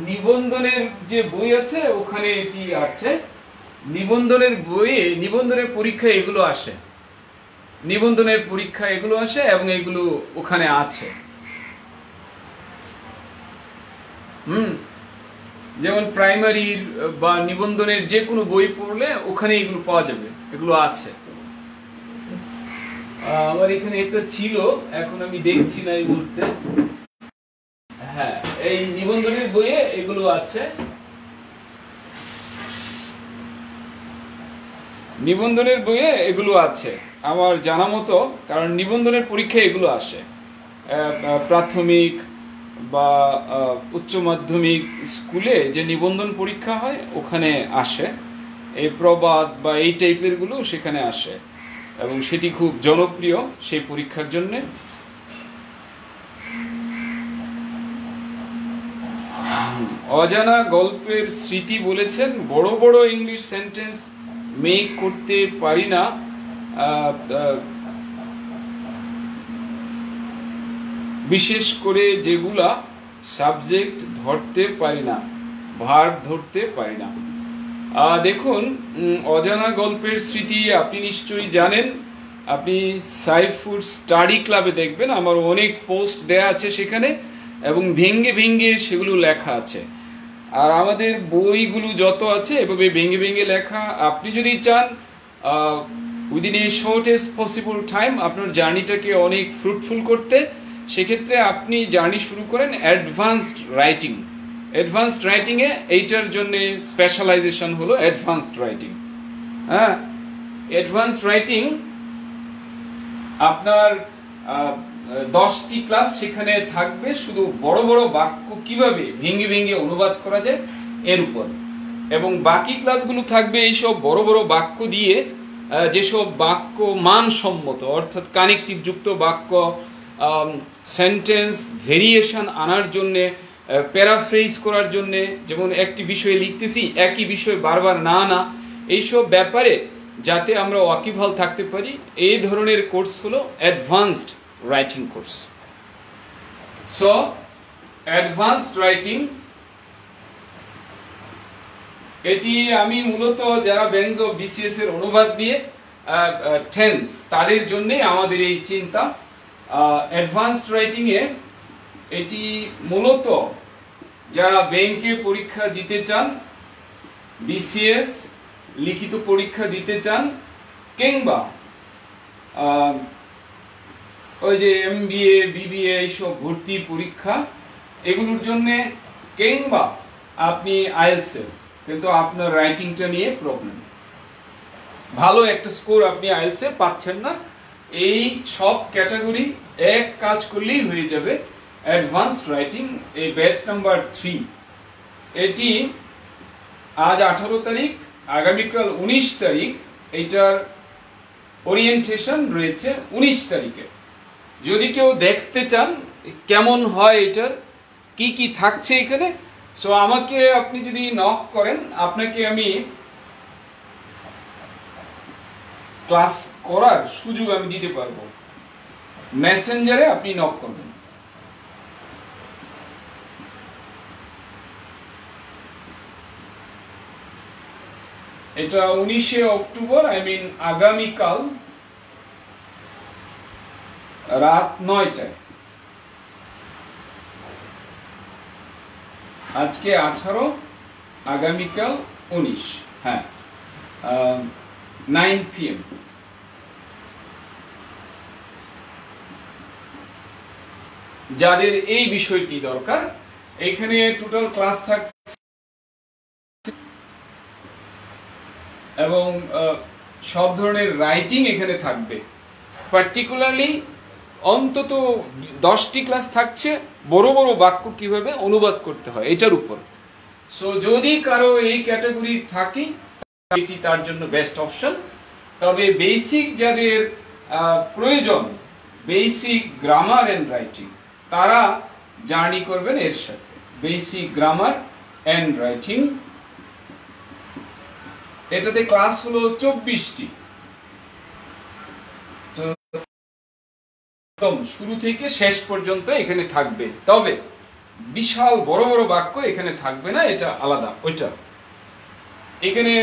নিবন্ধনের যে বই আছে ওখানে এটি আছে। নিবন্ধনের বইয়ে, নিবন্ধনের পরীক্ষা এগুলো আসে, নিবন্ধনের পরীক্ষা এগুলো আসে এবং এগুলো ওখানে আছে। যেমন প্রাইমারির বা নিবন্ধনের যে কোনো বই পড়লে ওখানে এগুলো পাওয়া যাবে, এগুলো আছে। আমার এখানে একটা ছিল, এখন আমি দেখছি না এই মুহূর্তে। হ্যাঁ, এই নিবন্ধনের বইয়ে এগুলো আছে। নিবন্ধনের বইয়ে এগুলো আছে আমার জানা মতো, কারণ নিবন্ধনের পরীক্ষা এগুলো আসে। প্রাথমিক বা উচ্চ মাধ্যমিক স্কুলে যে নিবন্ধন পরীক্ষা হয় ওখানে আসে, এই প্রবাদ বা এই টাইপের গুলো সেখানে আসে, এবং সেটি খুব জনপ্রিয় সেই পরীক্ষার জন্য। অজানা গল্পের স্মৃতি বলেছেন, বড় বড় ইংলিশ সেন্টেন্স মেক করতে পারি না, বিশেষ করে যেগুলা সাবজেক্ট ধরতে পারি না, ভার্ব ধরতে পারি না। দেখুন, অজানা গল্পের স্মৃতি আপনি নিশ্চয়ই জানেন, আপনি সাইফুড স্টাডি ক্লাবে দেখবেন, আমার অনেক পোস্ট দেয়া আছে সেখানে, এবং ভেঙ্গে ভেঙ্গে সেগুলো লেখা আছে। আর আমাদের বইগুলো যত আছে এভাবে ভেঙ্গে ভেঙ্গে লেখা। আপনি যদি চান within a shortest possible time আপনার জার্নিটাকে অনেক ফ্রুটফুল করতে, সেক্ষেত্রে আপনি জার্নি শুরু করেন অ্যাডভান্সড রাইটিং। অ্যাডভান্সড রাইটিংয়ে এইটার জন্য স্পেশালাইজেশন হলো অ্যাডভান্সড রাইটিং। হ্যাঁ, অ্যাডভান্সড রাইটিং আপনার 10টি ক্লাস সেখানে থাকবে, শুধু বড় বড় বাক্য কিভাবে ভেঙে ভেঙে অনুবাদ করা যায় এর উপর, এবং বাকি ক্লাসগুলো থাকবে এইসব বড় বড় বাক্য দিয়ে যেসব বাক্য মানসম্মত, অর্থাৎ কানেকটিভ যুক্ত বাক্য, সেন্টেন্স ভেরিয়েশন আনার জন্যে, প্যারাফ্রেজ করার জন্যে, যেমন একটি বিষয়ে লিখতেছি একই বিষয় বারবার না না, এইসব ব্যাপারে যাতে আমরা ওয়াকিবহাল থাকতে পারি এই ধরনের কোর্স হলো advanced writing course. So advanced writing এটি আমি মূলত যারা বেঞ্জ ও বিসিএস এর অনুবাদ দিয়ে টেন্স তাদের জন্যই আমাদের এই চিন্তা। অ্যাডভান্সড রাইটিং এ এটি মূলত যারা ব্যাংকে পরীক্ষা দিতে চান, বিসিএস লিখিত পরীক্ষা দিতে চান, কিংবা ওই যে এমবিএ বিবিএ এইসব ভর্তি পরীক্ষা এগুলোর জন্য, কিংবা আপনি আইএলটিএস কিন্তু আপনার রাইটিংটা নিয়ে প্রবলেম, ভালো একটা স্কোর আপনি আইএলটিএস পাচ্ছেন না, এই সব ক্যাটাগরি এক কাজ করলেই হয়ে যাবে অ্যাডভান্সড রাইটিং এই ব্যাচ নাম্বার 3। এটি আজ 18 তারিখ, আগামীকাল 19 তারিখ, এইটার ওরিয়েন্টেশন রয়েছে 19 তারিখে। যদি কেউ দেখতে চান কেমন হয়, এটার কি কি থাকছে এখানে, সো আমাকে আপনি যদি নক করেন আপনাকে আমি ক্লাস করার সুযোগ আমি দিতে পারবো। মেসেঞ্জারে আপনি নক করবেন। এটা 19শে অক্টোবর, আগামীকাল রাত 9টায়। আজকে 18, আগামীকাল 19, হ্যাঁ 9 PM। যাদের এই বিষয়টি দরকার, এখানে টোটাল ক্লাস থাকছে এবং সব ধরনের রাইটিং এখানে থাকবে। পার্টিকুলারলি অন্তত 10টি ক্লাস থাকছে বড় বড় বাক্য কিভাবে অনুবাদ করতে হয় এটার উপর। সো যদি কারো এই ক্যাটাগরি থাকে এটি তার জন্য বেস্ট অপশন। তবে বেসিক যাদের প্রয়োজন, বেসিক গ্রামার এন্ড রাইটিং, তারা জার্নি করবেন এর সাথে। বেসিক গ্রামার এন্ড রাইটিং, এটাতে ক্লাস হলো 24টি। শুরু থেকে শেষ পর্যন্ত এখানে থাকবে, তবে বিশাল বড় বড় বাক্য এখানে থাকবে না, এটা আলাদা। ওইটা এখানে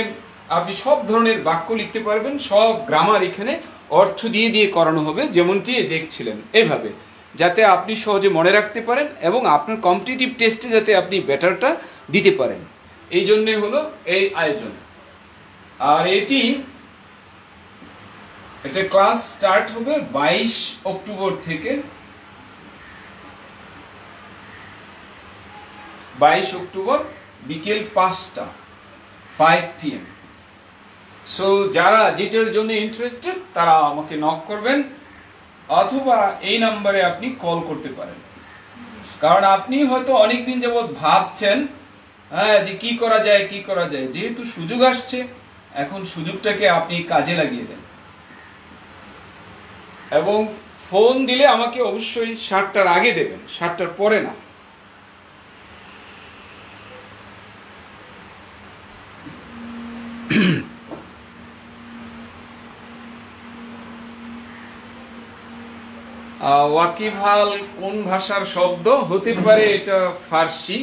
আপনি সব ধরনের বাক্য লিখতে পারবেন, সব গ্রামার এখানে অর্থ দিয়ে দিয়ে করানো হবে, যেমনটি দেখছিলেন এভাবে, যাতে আপনি সহজে মনে রাখতে পারেন এবং আপনার কম্পিটিটিভ টেস্টে যাতে আপনি বেটারটা দিতে পারেন। এই জন্য হলো এই আয়োজন। আর এটা ক্লাস স্টার্ট হবে 22 অক্টোবর থেকে। 22 অক্টোবর বিকেল 5টা, 5 PM। সো যারা যেটার জন্য ইন্টারেস্টেড তারা আমাকে নক করবেন, অথবা এই নাম্বারে আপনি কল করতে পারেন। কারণ আপনি হয়তো অনেকদিন যাবৎ ভাবছেন যে কি করা যায়, যেহেতু সুযোগ আসছে, এখন সুযোগটাকে আপনি কাজে লাগিয়ে দেন। এবং ফোন দিলে আমাকে অবশ্যই 7টার আগে দেবেন, 7টার পরে না। ওয়াকিবহাল কোন ভাষার শব্দ হতে পারে? এটা ফার্সি,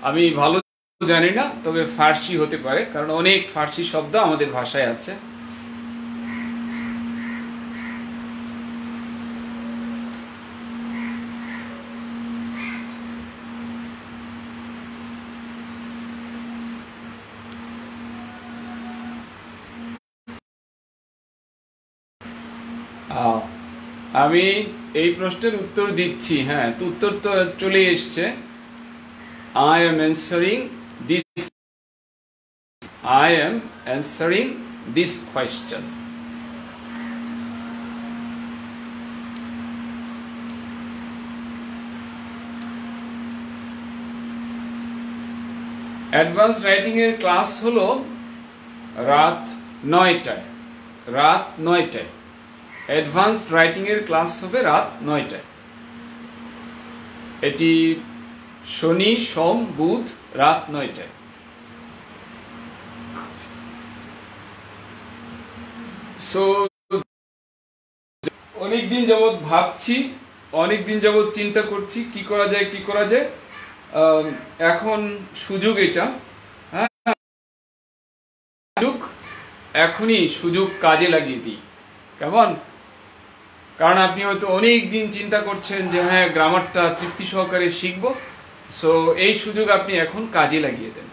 আমি ভালো জানি না, তবে ফার্সি হতে পারে, কারণ অনেক ফার্সি শব্দ আমাদের ভাষায় আছে। আমি এই প্রশ্নের উত্তর দিচ্ছি। হ্যাঁ, তো উত্তর তো চলে এসছে। I am answering this question. Advance writing এর ক্লাস হলো রাত 9টায়। অ্যাডভান্সড রাইটিং এর ক্লাস হবে রাত 9টায়। এটি শনি, সোম, বুধ রাত 9টায়। সো অনেকদিন যাবৎ ভাবছি, অনেকদিন যাবৎ চিন্তা করছি কি করা যায় কি করা যায়। এখন সুযোগ এটা, হ্যাঁ, এখনই সুযোগ কাজে লাগিয়ে দিই, কেমন? কারণ আপনি হয়তো অনেক দিন চিন্তা করছেন যে হ্যাঁ গ্রামারটা তৃপ্তি সহকারে শিখবো, সো এই সুযোগ আপনি এখন কাজে লাগিয়ে দেন।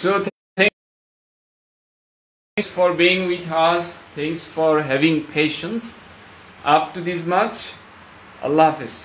So thanks for being with us, thanks for having patience up to this much. Allah Hafiz.